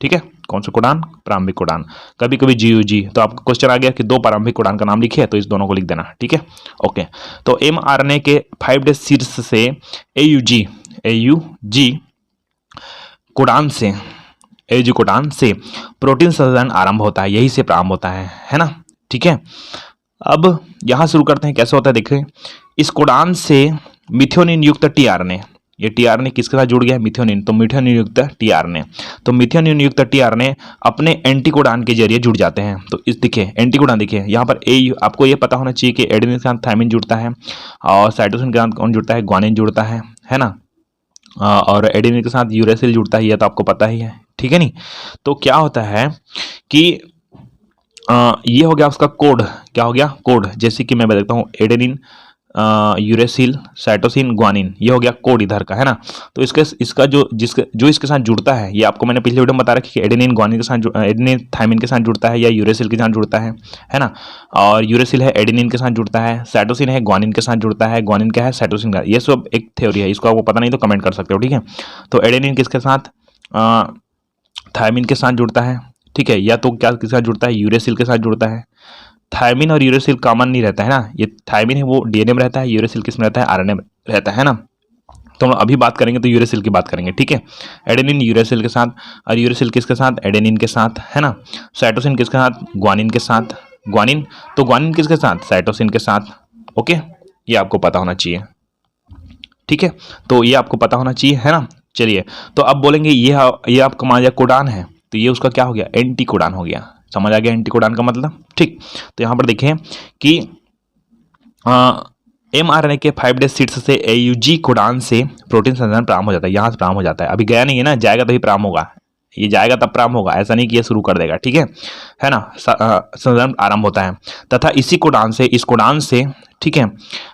ठीक है, कौन सा कोडान? प्रारंभिक कोडान। कभी कभी GUG, तो आपको क्वेश्चन आ गया कि 2 प्रारंभिक कोडान का नाम लिखिए, तो इस दोनों को लिख देना, ठीक है। ओके, तो mRNA के 5 शीर्ष से AUG कोडान से प्रोटीन संश्लेषण आरंभ होता है, यही से प्रारंभ होता है ना, ठीक है। अब यहां शुरू करते हैं, कैसे होता है देखें। इस कोडान से मिथ्योनिन युक्त टीआरएनए, ये टीआरएनए किसके साथ जुड़ गया है? मिथ्योनिन, तो मिथ्योनिन युक्त टीआरएनए, तो मिथ्योनिन युक्त टीआरएनए अपने एंटीकोडान के जरिए जुड़ जाते हैं। तो इस देखिए एंटीकोडान, देखिए यहाँ पर आपको ये पता होना चाहिए कि एडेनिन के साथ थायमिन जुड़ता है, और साइटोसिन के साथ कौन जुड़ता है? ग्वानिन जुड़ता है ना, और एडेनिन के साथ यूरेसिल जुड़ता है, ये तो आपको पता ही है, ठीक है नहीं। तो क्या होता है कि ये हो गया उसका कोड, क्या हो गया? कोड। जैसे कि मैं बताता हूँ, एडेनिन, यूरेसिल, साइटोसिन, ग्वानिन, ये हो गया कोड इधर का, है ना। तो इसका जो इसके साथ जुड़ता है, ये आपको मैंने पिछले वीडियो में बता रखा कि एडेनिन ग्वानिन के साथ, एडेनिन थायमिन के साथ जुड़ता है, या यूरेसिल के साथ जुड़ता है ना। और यूरेसिल है एडेनिन के साथ जुड़ता है, साइटोसिन है ग्वानिन के साथ जुड़ता है, ग्वानिन क्या है? साइटोसिन का। ये सब एक थ्योरी है, इसको आपको पता नहीं तो कमेंट कर सकते हो, ठीक है। तो एडेनिन किसके साथ? थायमिन के साथ जुड़ता है, ठीक है, या तो क्या किसके साथ जुड़ता है? यूरेसिल के साथ जुड़ता है। थायमिन और यूरेसिल कॉमन नहीं रहता है ना, ये थायमिन है वो डीएनए में रहता है, यूरेसिल किस में रहता है? आरएनए में रहता है ना। तो हम अभी बात करेंगे तो यूरेसिल की बात करेंगे, ठीक है। एडेनिन यूरेसिल के साथ, और यूरेसिल किसके साथ? एडेनिन के साथ, है ना। साइटोसिन किसके साथ? ग्वानिन के साथ। ग्वानिन, तो ग्वानिन किसके साथ? साइटोसिन के साथ। ओके, ये आपको पता होना चाहिए, ठीक है। तो ये आपको पता होना चाहिए, है ना। चलिए, तो अब बोलेंगे ये आपका मान लिया कोडान है, तो ये उसका क्या हो गया? एंटी कोडान हो गया। समझ आ गया एंटी कोडान का मतलब, ठीक। तो यहां पर देखें कि mRNA के 5 शीर्ष से AUG कोडान से प्रोटीन संश्लेषण प्रारंभ हो जाता है, यहां से प्रारंभ हो जाता है। अभी गया नहीं है ना, जाएगा तभी प्रारंभ होगा, ये जाएगा तब प्रारंभ होगा, ऐसा नहीं कि ये शुरू कर देगा, ठीक है ना। संश्लेषण आरंभ होता है, तथा इसी कोडान से, इस कोडान से, ठीक है,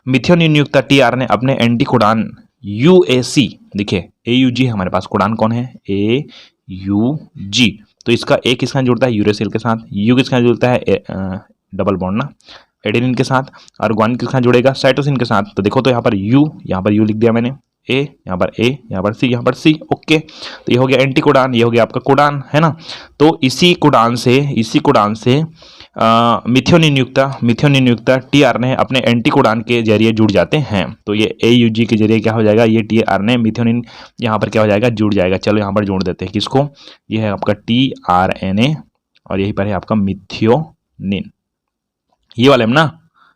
मिथ्योनिन युक्त टीआरएनए अपने एंटी कोडान UAC, देखिए AUG हमारे पास, कोडान कौन है? AUG, तो इसका एक किसके साथ जुड़ता है? यूरेसिल के साथ। यू किसके साथ जुड़ता है? डबल बॉन्ड ना, एडेनिन के साथ। और ग्वानिन किसके साथ जुड़ेगा? साइटोसिन के साथ। तो देखो, तो यहाँ पर यू लिख दिया मैंने, ए, यहाँ पर ए, यहाँ पर सी, यहाँ पर सी। ओके, तो ये हो गया एंटी कोडान, ये हो गया आपका कोडान, है ना। तो इसी कोडान से मिथ्योनिन युक्त टीआरएनए अपने एंटी कोडान के जरिए जुड़ जाते हैं। तो ये AUG के जरिए क्या हो जाएगा? ये टीआरएनए मिथ्योनिन यहाँ पर क्या हो जाएगा? जुड़ जाएगा। चलो यहाँ पर जोड़ देते हैं किसको? ये है आपका टीआरएनए, और यहीं पर है आपका मिथ्योनिन, ये वाले में ना,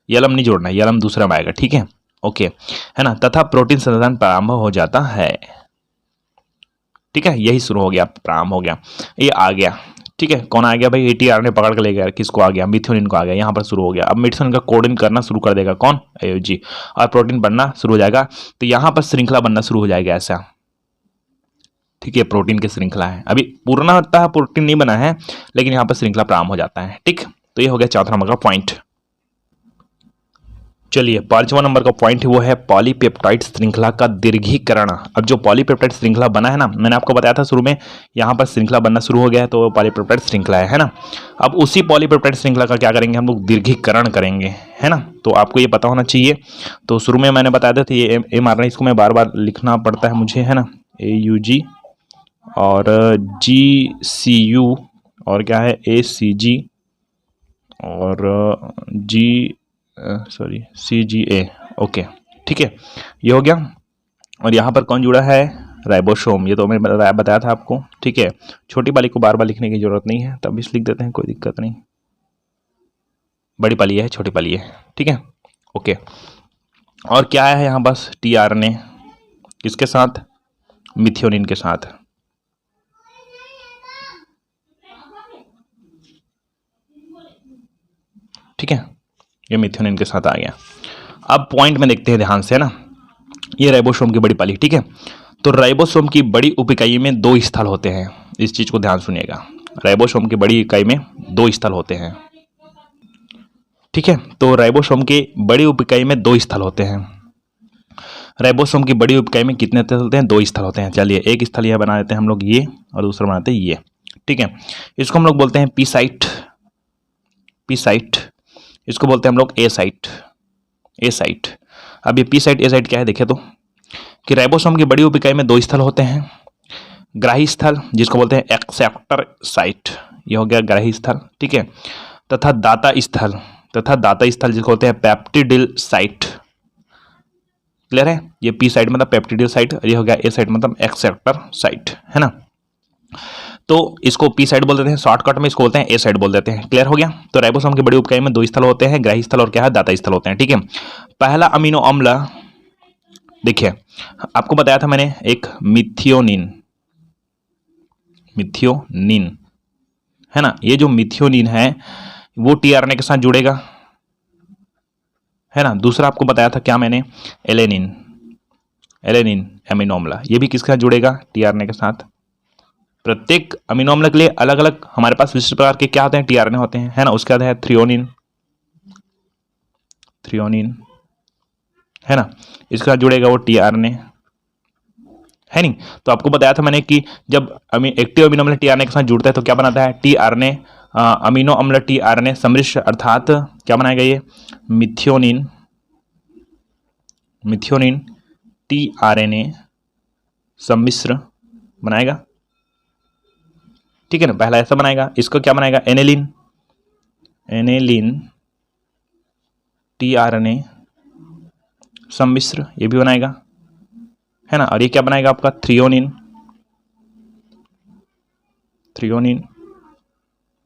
ये वाला नहीं जोड़ना है, ये वाला दूसरा में आएगा, ठीक है। ओके, है ना, तथा प्रोटीन संश्लेषण प्रारंभ हो जाता है, ठीक है। यही शुरू हो गया, प्रारंभ हो गया, ये आ गया, ठीक है। कौन आ गया भाई? टीआरएनए पकड़ के ले गया, किसको आ गया? मिथ्योनिन को आ गया, यहाँ पर शुरू हो गया। अब मिथ्योनिन का कोडिंग करना शुरू कर देगा कौन? AUG, और प्रोटीन बनना शुरू हो जाएगा। तो यहाँ पर श्रृंखला बनना शुरू हो जाएगा ऐसा, ठीक है। प्रोटीन की श्रृंखला है, अभी पूर्ण होता है, प्रोटीन नहीं बना है, लेकिन यहाँ पर श्रृंखला प्रारंभ हो जाता है, ठीक। तो ये हो गया चौथा नंबर का पॉइंट। चलिए, 5वां नंबर का पॉइंट वो है पॉलीपेप्टाइड श्रृंखला का दीर्घीकरण। अब जो पॉलीपेप्टाइड श्रृंखला बना है ना, मैंने आपको बताया था शुरू में, यहाँ पर श्रृंखला बनना शुरू हो गया है, तो पॉलीपेप्टाइड श्रृंखला है ना। अब उसी पॉलीपेप्टाइड श्रृंखला का क्या करेंगे हम लोग? दीर्घीकरण करेंगे, है ना। तो आपको ये पता होना चाहिए। तो शुरू में मैंने बताया था ये mRNA, इसको मैं बार बार लिखना पड़ता है मुझे, है ना। AUG और GCU और क्या है? ACG और CGA। ओके, ठीक है, ये हो गया। और यहाँ पर कौन जुड़ा है? राइबोसोम, ये तो मैंने बताया था आपको, ठीक है। छोटी पाली को बार बार लिखने की जरूरत नहीं है, तब इस लिख देते हैं, कोई दिक्कत नहीं। बड़ी पाली है, छोटी पाली है, ठीक है। ओके, और क्या है यहाँ बस? टीआरएनए किसके साथ? मिथ्योनिन के साथ, ठीक है। ये मिथ्योनिन के साथ आ गया। अब पॉइंट में देखते हैं ध्यान से, है ना। ये राइबोसोम की बड़ी पाली, ठीक है। तो राइबोसोम की बड़ी उपइकाई में 2 स्थल होते हैं, इस चीज को ध्यान सुनिएगा। राइबोसोम की बड़ी इकाई में 2 स्थल होते हैं, ठीक है। तो राइबोसोम की बड़ी उपइकाई में 2 स्थल होते हैं। राइबोसोम की बड़ी उपइकाई में कितने स्थल होते हैं? 2 स्थल होते हैं। चलिए, एक स्थल यह बना देते हैं हम लोग, ये, और दूसरा बनाते हैं ये, ठीक है। इसको हम लोग बोलते हैं पी साइट, इसको बोलते हैं हम लोग ए साइट। अब ये पी साइट, ए साइट क्या है देखे तो, कि राइबोसोम की बड़ी उपइकाई में 2 स्थल होते हैं। ग्राही स्थल जिसको बोलते हैं एक्सेप्टर साइट, ये हो गया ग्राही स्थल, ठीक है। तथा दाता स्थल जिसको बोलते हैं पेप्टिडिल साइट। क्लियर है, ये पी साइट मतलब पेप्टिडिल साइट, ये हो गया ए साइट मतलब एक्सेप्टर साइट, है ना। तो इसको पी साइड बोल देते हैं, शॉर्टकट में इसको बोलते हैं ए साइड बोल देते हैं। क्लियर हो गया। तो राइबोसोम की बड़ी उपइकाई में 2 स्थल होते हैं, ग्राही स्थल और क्या है, दाता स्थल होते हैं, ठीक है। पहला अमीनो अम्ल, देखिए आपको बताया था मैंने एक मिथियोनिन है ना। ये जो मिथियोनिन है वो टीआरएनए के साथ जुड़ेगा, है ना। दूसरा आपको बताया था क्या मैंने, एलेनिन अमीनो अम्ल, ये भी किसके साथ जुड़ेगा, टीआरएनए के साथ। प्रत्येक अमीनो अम्ल के लिए अलग अलग हमारे पास विशिष्ट प्रकार के क्या होते हैं, टीआरएनए होते हैं, है ना। उसके बाद है थ्रियोनिन, है ना, इसके साथ जुड़ेगा वो टीआरएनए, है नहीं। तो आपको बताया था मैंने कि जब एक्टिव अमीनो अम्ल टीआरएनए के साथ जुड़ता है तो क्या बनाता है, टीआरएनए अमीनो अम्ल टीआरएनए सम्मिश्र, अर्थात क्या बनाएगा ये, मिथियोनिन टीआरएनए सम्मिश्र बनाएगा, ठीक है ना। पहला ऐसा बनाएगा, इसको क्या बनाएगा, एनेलिन टीआरएनए सम्मिश्र, ये भी बनाएगा, है ना। और ये क्या बनाएगा आपका, थ्रियोनिन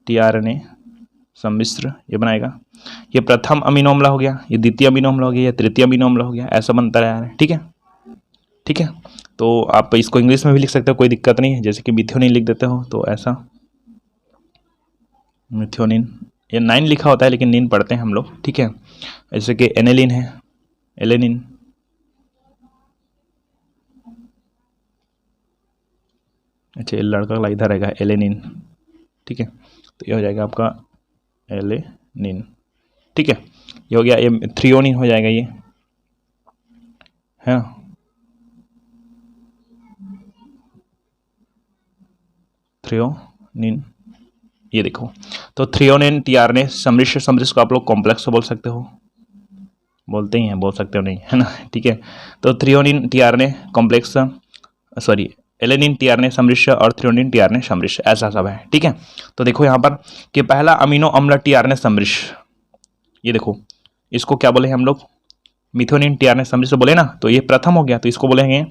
टीआरएनए सम्मिश्र, ये बनाएगा। ये प्रथम अमीनो अम्ल हो गया, ये द्वितीय अमीनो अम्ल हो गया, ये तृतीय अमीनो अम्ल हो गया, ऐसा बनता रहा है, ठीक है। तो आप इसको इंग्लिश में भी लिख सकते हो, कोई दिक्कत नहीं है, जैसे कि मिथियोनिन लिख देते हो तो ऐसा मिथियोनिन, ये 9 लिखा होता है लेकिन नीन पढ़ते हैं हम लोग, ठीक है। जैसे कि एनेलिन है, एलेनिन, अच्छा ये लड़का का इधर रहेगा एलेनिन, ठीक है। तो ये हो जाएगा आपका एलेनिन, ठीक है। ये हो गया, ये थ्रियोनिन हो जाएगा, ये है ना, थ्रियोनिन, ये देखो। तो थ्रियोनिन टीआरएनए सम्मिश्र को आप लोग कॉम्प्लेक्स बोल सकते हो, बोलते ही हैं, बोल सकते हो नहीं, है ना, ठीक है। तो threonine tRNA complex, sorry alanine tRNA सम्मिश्र और थ्रियोनिन टीआरएनए सम्मिश्र, ऐसा सब है, ठीक है। तो देखो यहाँ पर कि पहला अमीनो अम्ल टीआरएनए सम्मिश्र, ये देखो इसको क्या बोले हम लोग, मिथियोनिन टीआरएनए सम्मिश्र बोले ना, तो ये प्रथम हो गया, तो इसको बोलेंगे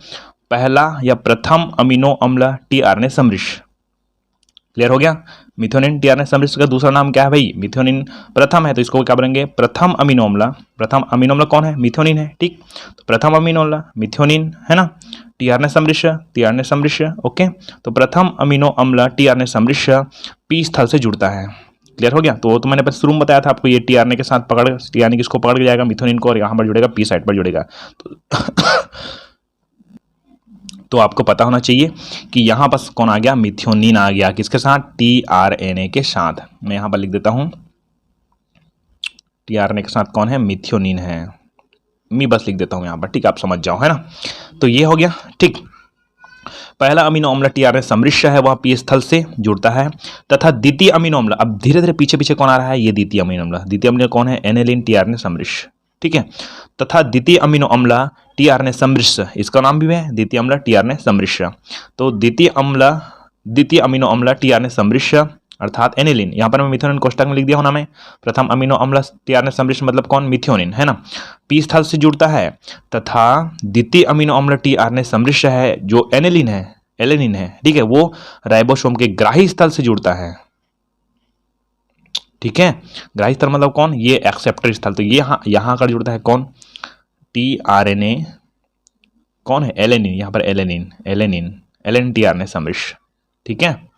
पहला या प्रथम अमीनो अम्ल टीआरएनए सम्मिश्र। क्लियर हो गया। मिथियोनिन टीआरएनए सम्मिश्र का दूसरा नाम क्या है भाई, मिथियोनिन प्रथम है तो इसको क्या बोलेंगे, प्रथम अमीनो अम्ल कौन है, मिथियोनिन है, ठीक। तो प्रथम अमीनो अम्ल मिथियोनिन, है ना। टीआरएनए सम्मिश्र, ओके। तो प्रथम अमीनो अम्ल टीआरएनए सम्मिश्र पी स्थल से जुड़ता है। क्लियर हो गया। तो वो तो मैंने शुरू में बताया था आपको, ये टीआरएनए के साथ पकड़, यानी कि इसको पकड़ के जाएगा मिथियोनिन को, और यहाँ पर जुड़ेगा पी साइड पर जुड़ेगा। तो आपको पता होना चाहिए कि यहाँ पर कौन आ गया, मिथियोनिन आ गया, किसके साथ, टीआरएनए के साथ। मैं यहाँ पर लिख देता हूँ, टीआरएनए के साथ कौन है, मिथियोनिन है, मैं बस लिख देता हूँ यहाँ पर, ठीक, आप समझ जाओ, है ना। तो ये हो गया, ठीक। पहला अमीनो अम्ल टीआरएनए सम्मिश्र है, वह पी स्थल से जुड़ता है, तथा द्वितीय अमीनो अम्ल, अब धीरे धीरे पीछे पीछे कौन आ रहा है, ये द्वितीय अमीनो कौन है, एनेलिन टीआरएनए सम्मिश्र, ठीक है। तथा द्वितीय अमीनो अम्ल टीआरएनए सम्मिश्र, इसका नाम भी है द्वितीय अम्ल टीआरएनए सम्मिश्र। तो द्वितीय अमीनो अम्ल टीआरएनए सम्मिश्र अर्थात एनेलिन, यहाँ पर मैं मिथियोनिन कोष्टक में लिख दिया हूं ना मैं, प्रथम अमीनो अम्ल टीआरएनए सम्मिश्र मतलब कौन, मिथियोनिन, है ना, पी स्थल से जुड़ता है, तथा द्वितीय अमीनो अम्ल टीआरएनए सम्मिश्र है जो एलेनिन है, ठीक है, वो राइबोसोम के ग्राही स्थल से जुड़ता है, ठीक है। ग्राही स्थल मतलब कौन, ये एक्सेप्टर स्थल, तो ये यहाँ कर जुड़ता है कौन, टीआरएनए कौन है, एलेनिन, यहाँ पर एलेनिन टीआरएनए सम्मिश्र, ठीक है,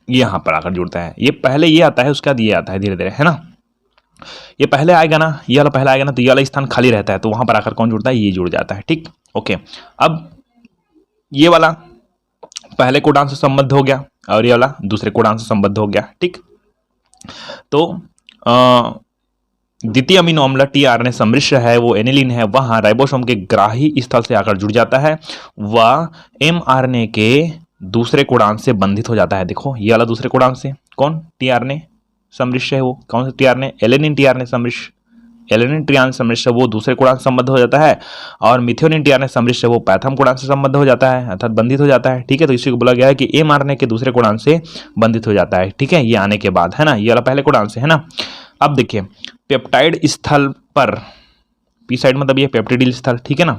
ये यहां पर आकर जुड़ता है। ये पहले ये आता है, उसके बाद ये आता है धीरे धीरे, है ना। ये पहले आएगा ना, ये वाला पहले आएगा ना, तो ये वाला स्थान खाली रहता है, तो वहां पर आकर कौन जुड़ता है, ये जुड़ जाता है, ठीक, ओके। अब ये वाला पहले कोडान से संबद्ध हो गया और ये वाला दूसरे कोडान से संबद्ध हो गया, ठीक। तो द्वितीय अमीनो अम्ल टीआरएनए सम्मिश्र है, वो एनेलिन है, वहां राइबोसोम के ग्राही स्थल से आकर जुड़ जाता है, वह एमआरएनए के दूसरे कोडान से बंधित हो जाता है। देखो ये वाला दूसरे कोडान से कौन, टीआरएनए सम्मिश्र है, वो कौन सा टीआरएनए, एलेनिन टीआरएनए सम्मिश्र, एलेनिन ट्रियान सम्मिश्र वो दूसरे कोडान से संबद्ध हो जाता है, और मिथ्योनिन ट्रियान सम्मिश्र वो पैथम कोडान से संबद्ध हो जाता है, अर्थात बंधित हो जाता है। ठीक है, तो इसी को बोला गया है कि ए मारने के दूसरे कोडान से बंधित हो जाता है। ठीक है, ये आने के बाद, है ना, ये वाला पहले कोडान से, है ना। अब देखिए पेप्टाइड स्थल पर, पी साइड मतलब ये पेप्टिडिल स्थल, ठीक है ना।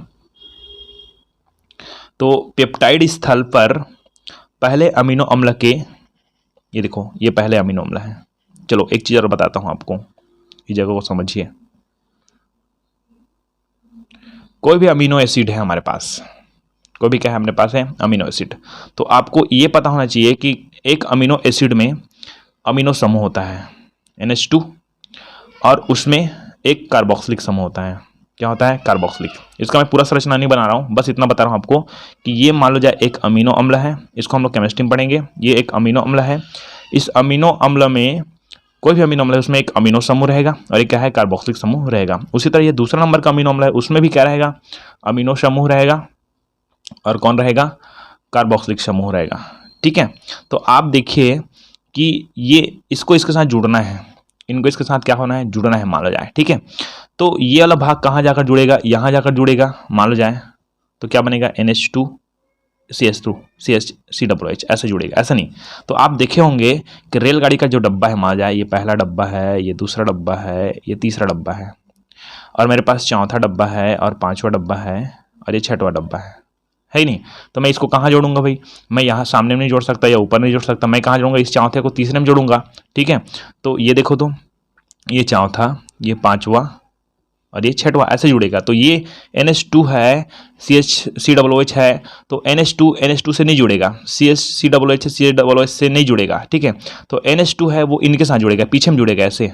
तो पेप्टाइड स्थल पर पहले अमीनो अम्ल के, ये देखो ये पहले अमीनो अम्ल है। चलो एक चीज और बताता हूं आपको, इस जगह को समझिए। कोई भी अमीनो एसिड है हमारे पास, कोई भी क्या है हमारे पास है अमीनो एसिड, तो आपको ये पता होना चाहिए कि एक अमीनो एसिड में अमीनो समूह होता है NH2, और उसमें एक कार्बोक्सिलिक समूह होता है। क्या होता है? कार्बोक्सिलिक। इसका मैं पूरा संरचना नहीं बना रहा हूँ, बस इतना बता रहा हूँ आपको कि ये मान लो जाए एक अमीनो अम्ल है, इसको हम लोग केमिस्ट्री में पढ़ेंगे। ये एक अमीनो अम्ल है, इस अमीनो अम्ल में कोई भी अमीनो अम्ल है उसमें एक अमीनो समूह रहेगा और एक क्या है कार्बोक्सिलिक समूह रहेगा। उसी तरह ये दूसरा नंबर का अमीनो अम्ल है, उसमें भी क्या रहेगा अमीनो समूह रहेगा, और कौन रहेगा कार्बोक्सिलिक समूह रहेगा। ठीक है, तो आप देखिए कि ये इसको इसके साथ जुड़ना है, इनको इसके साथ क्या होना है जुड़ना है मान लो जाए। ठीक है, तो ये वाला भाग कहाँ जाकर जुड़ेगा, यहाँ जाकर जुड़ेगा मान लो जाए, तो क्या बनेगा NH2 CH2 CH ऐसे जुड़ेगा, ऐसा नहीं। तो आप देखे होंगे कि रेलगाड़ी का जो डब्बा है मान जाए, ये पहला डब्बा है, ये दूसरा डब्बा है, ये तीसरा डब्बा है, और मेरे पास चौथा डब्बा है, और पांचवा डब्बा है, और ये छठवां डब्बा है ही नहीं। तो मैं इसको कहाँ जोड़ूंगा भाई, मैं यहाँ सामने में नहीं जोड़ सकता या ऊपर नहीं जोड़ सकता, मैं कहाँ जोड़ूंगा इस चौथे को तीसरे में जोड़ूंगा। ठीक है, तो ये देखो, तो ये चौथा, ये पांचवा, और ये छठवां, ऐसे जुड़ेगा। तो ये NH2 है, CH है, तो NH2 से नहीं जुड़ेगा, CH से नहीं जुड़ेगा। ठीक है, तो NH2 है वो इनके साथ जुड़ेगा, पीछे में जुड़ेगा ऐसे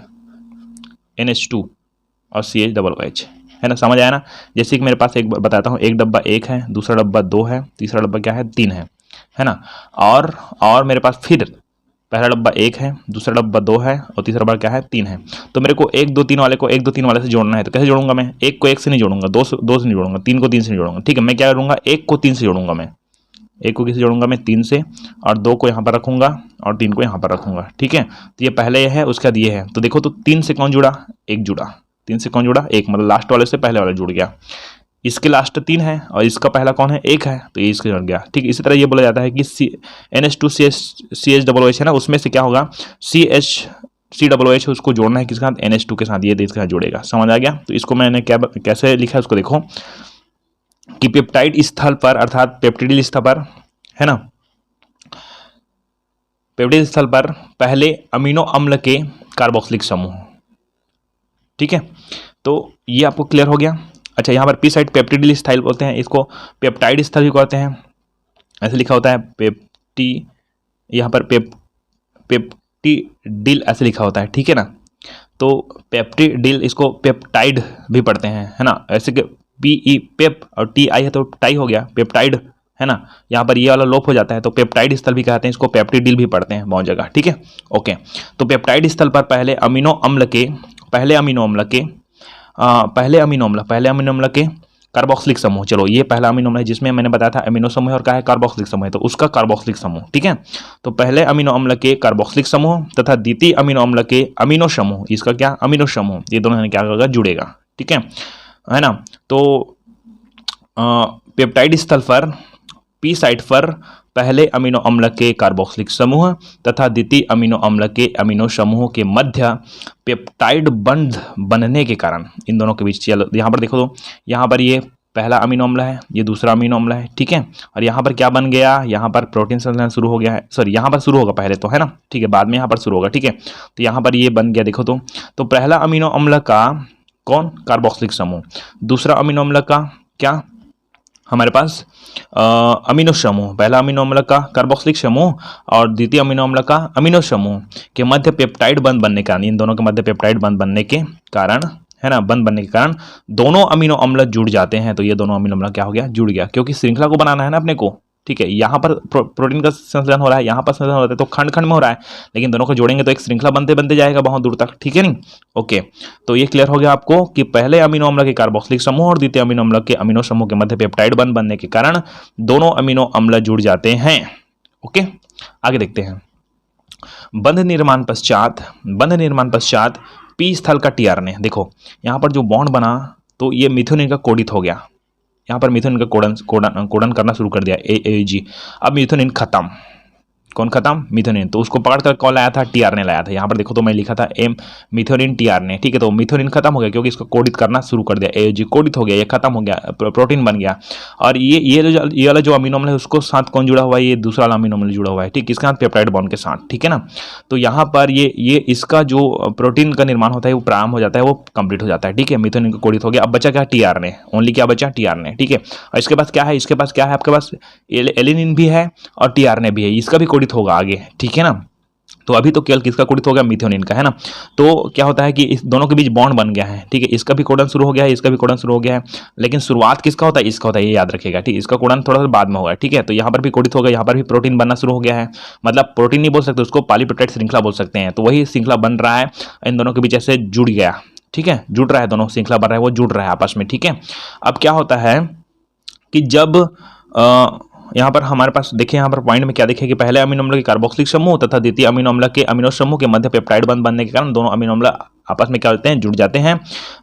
NH2 और CH है ना, समझ आया ना। जैसे कि मेरे पास एक बताता हूँ, एक डब्बा 1 है, दूसरा डब्बा 2 है, तीसरा डब्बा क्या है 3 है ना। और मेरे पास फिर पहला डब्बा 1 है, दूसरा डब्बा 2 है, और तीसरा डब्बा क्या है 3 है। तो मेरे को 1 2 3 वाले को 1 2 3 वाले से जोड़ना है, तो कैसे जोड़ूंगा मैं? 1 को 1 से नहीं जोड़ूंगा, 2 से नहीं जोड़ूंगा, 3 को 3 से नहीं जोड़ूंगा। ठीक है, मैं क्या करूंगा 1 को 3 से जोड़ूंगा, मैं 1 को किससे जोड़ूंगा मैं 3 से, और 2 को यहाँ पर रखूंगा, और 3 को यहाँ पर रखूंगा। ठीक है, तो ये पहले है, उसके बाद ये है। तो देखो, तो 3 से कौन जुड़ा? 1 जुड़ा। 3 से कौन जुड़ा? 1, मतलब लास्ट वाले से पहले वाला जुड़ गया। इसके लास्ट 3 है और इसका पहला कौन है? 1 है, तो ये इसके जुड़ गया। ठीक, इसी तरह ये बोला जाता है कि NH2 CH है ना, उसमें से क्या होगा CH उसको जोड़ना है किसके साथ? NH2 के साथ, ये इसके साथ जुड़ेगा। समझ आ गया? तो इसको मैंने क्या कैसे लिखा है उसको देखो कि पेप्टाइड स्थल पर, अर्थात पेप्टिडिल स्थल पर, है ना, पेप्टिडिल स्थल पर पहले अमीनो अम्ल के कार्बोक्सिलिक समूह। ठीक है, तो ये आपको क्लियर हो गया। अच्छा, यहाँ पर पी साइड पेप्टिडिल स्थल बोलते हैं, इसको पेप्टाइड स्थल भी कहते हैं, ऐसे लिखा होता है यहाँ पर पेप्टिडिल ऐसे लिखा होता है। ठीक है ना, तो पेप्टिडिल, इसको पेप्टाइड भी पढ़ते हैं, है ना, ऐसे कि PE पेप और TI है तो टाई हो गया पेप्टाइड, है ना। यहाँ पर ये वाला लोप हो जाता है, तो पेप्टाइड स्थल भी कहते हैं, इसको पेप्टिडिल भी पढ़ते हैं बहुत जगह। ठीक है, ओके। तो पेप्टाइड स्थल पर पहले अमीनो अम्ल के कार्बोक्सिलिक समूह, चलो ये पहला अमीनो अम्ल है जिसमें मैंने बताया था अमीनो समूह और क्या है कार्बोक्सिलिक समूह है, तो उसका कार्बोक्सिलिक समूह। ठीक है, तो पहले अमीनो अम्ल के कार्बोक्सिलिक समूह तथा द्वितीय अमीनो अम्ल के अमीनो समूह, इसका क्या अमीनो समूह, ये दोनों क्या होगा जुड़ेगा। ठीक है ना। तो पेप्टाइड स्थल पर पी साइट पर पहले अमीनो अम्ल के कार्बोक्सिलिक समूह तथा द्वितीय अमीनो अम्ल के अमीनो समूह के मध्य पेप्टाइड बंध बनने के कारण इन दोनों के बीच, यहाँ पर देखो, तो यहाँ पर ये पहला अमीनो अम्ल है, ये दूसरा अमीनो अम्ल है। ठीक है, और यहाँ पर क्या बन गया, यहाँ पर प्रोटीन संश्लेषण शुरू हो गया है, सॉरी यहाँ पर शुरू होगा पहले तो, है ना। ठीक है, बाद में यहाँ पर शुरू होगा। ठीक है, तो यहाँ पर ये बन गया, देखो तो पहला अमीनो अम्ल का कौन कार्बोक्सिलिक समूह, दूसरा अमीनो अम्ल का क्या हमारे पास अमीनो समूह, पहला अमीनो अम्ल का कार्बोक्सिलिक समूह और द्वितीय अमीनो अम्ल का अमीनो समूह के मध्य पेप्टाइड बंध बनने के कारण, इन दोनों के मध्य पेप्टाइड बंध बनने के कारण, है ना, बंध बनने के कारण दोनों अमीनो अम्ल जुड़ जाते हैं। तो ये दोनों अमीनो अम्ल क्या हो गया, जुड़ गया, क्योंकि श्रृंखला को बनाना है ना अपने को। ठीक है, यहाँ पर प्रोटीन का संश्लेषण हो रहा है, यहाँ पर संश्लेषण हो रहा है, तो खंड खंड में हो रहा है, लेकिन दोनों को जोड़ेंगे तो एक श्रृंखला बनते बनते जाएगा बहुत दूर तक। ठीक है नहीं, ओके। तो ये क्लियर हो गया आपको कि पहले अमीनो अम्ल के कार्बोक्सिलिक समूह और द्वितीय अमीनो अम्ल के अमीनो समूह के मध्य पेप्टाइड बंध बनने के कारण दोनों अमीनो अम्ल जुड़ जाते हैं। ओके, आगे देखते हैं। बंध निर्माण पश्चात पी स्थल का टीआरएनए, देखो यहाँ पर जो बॉन्ड बना तो ये मिथुनिन का कोडित हो गया, यहाँ पर मिथुनिन का कोडन करना शुरू कर दिया AUG। अब मिथुनिन खत्म, कौन खत्म? मिथुनिन। तो उसको पकड़ कर कौन लाया था? टीआरएनए लाया था। यहाँ पर देखो तो मैं लिखा था एम मिथुनिन टीआरएनए, ठीक है। तो मिथुनिन खत्म हो गया क्योंकि इसको कोडित करना शुरू कर दिया, AUG कोडित हो गया, ये खत्म हो गया, प्रोटीन बन गया। और ये वाला जो अमीनो अम्ल है उसको साथ कौन जुड़ा हुआ है? ये दूसरा वाला अमीनो अम्ल जुड़ा हुआ है, ठीक, किसके साथ? पेप्टाइड बॉन्ड के साथ, ठीक है ना। तो यहाँ पर ये इसका जो प्रोटीन का निर्माण होता है वो प्रारंभ हो जाता है, वो कंप्लीट हो जाता है, ठीक है। मिथुनिन का कोडित हो गया। अब बचा क्या? टीआरएनए, ओनली क्या बचा? टीआरएनए, ठीक है। और इसके पास क्या है? इसके पास क्या है? आपके पास एलेनिन भी है और टीआरएनए भी है, इसका भी कोडित होगा आगे, ठीक है ना। तो अभी तो केवल किसका कोडित हो गया? मिथुनिन का, है ना। तो क्या होता है कि इस दोनों के बीच बॉन्ड बन गया है, ठीक है। इसका भी कोडन शुरू हो गया है, इसका भी कोडन शुरू हो गया है, लेकिन शुरुआत किसका होता है? इसका होता है, ये याद रखिएगा, ठीक। इसका कोडन थोड़ा सा बाद में होगा, ठीक है। तो यहाँ पर भी कोडित हो गया, यहाँ पर भी प्रोटीन बनना शुरू हो गया है, मतलब प्रोटीन नहीं बोल सकते उसको, पॉलीपेप्टाइड श्रृंखला बोल सकते हैं। तो वही श्रृंखला बन रहा है, इन दोनों के बीच ऐसे जुड़ गया, ठीक है, जुड़ रहा है, दोनों श्रृंखला बन रहा है, वो जुड़ रहा है आपस में, ठीक है। अब क्या होता है कि जब यहाँ पर हमारे पास देखिए, यहाँ पर पॉइंट में क्या देखिए कि पहले अमीनो अम्ल के कार्बोक्सिलिक समूह तथा द्वितीय अमीनो अम्ल के अमीनो समूह के मध्य पेप्टाइड बंध बनने के कारण दोनों अमीनो अम्ल आपस में क्या होते हैं? जुड़ जाते हैं।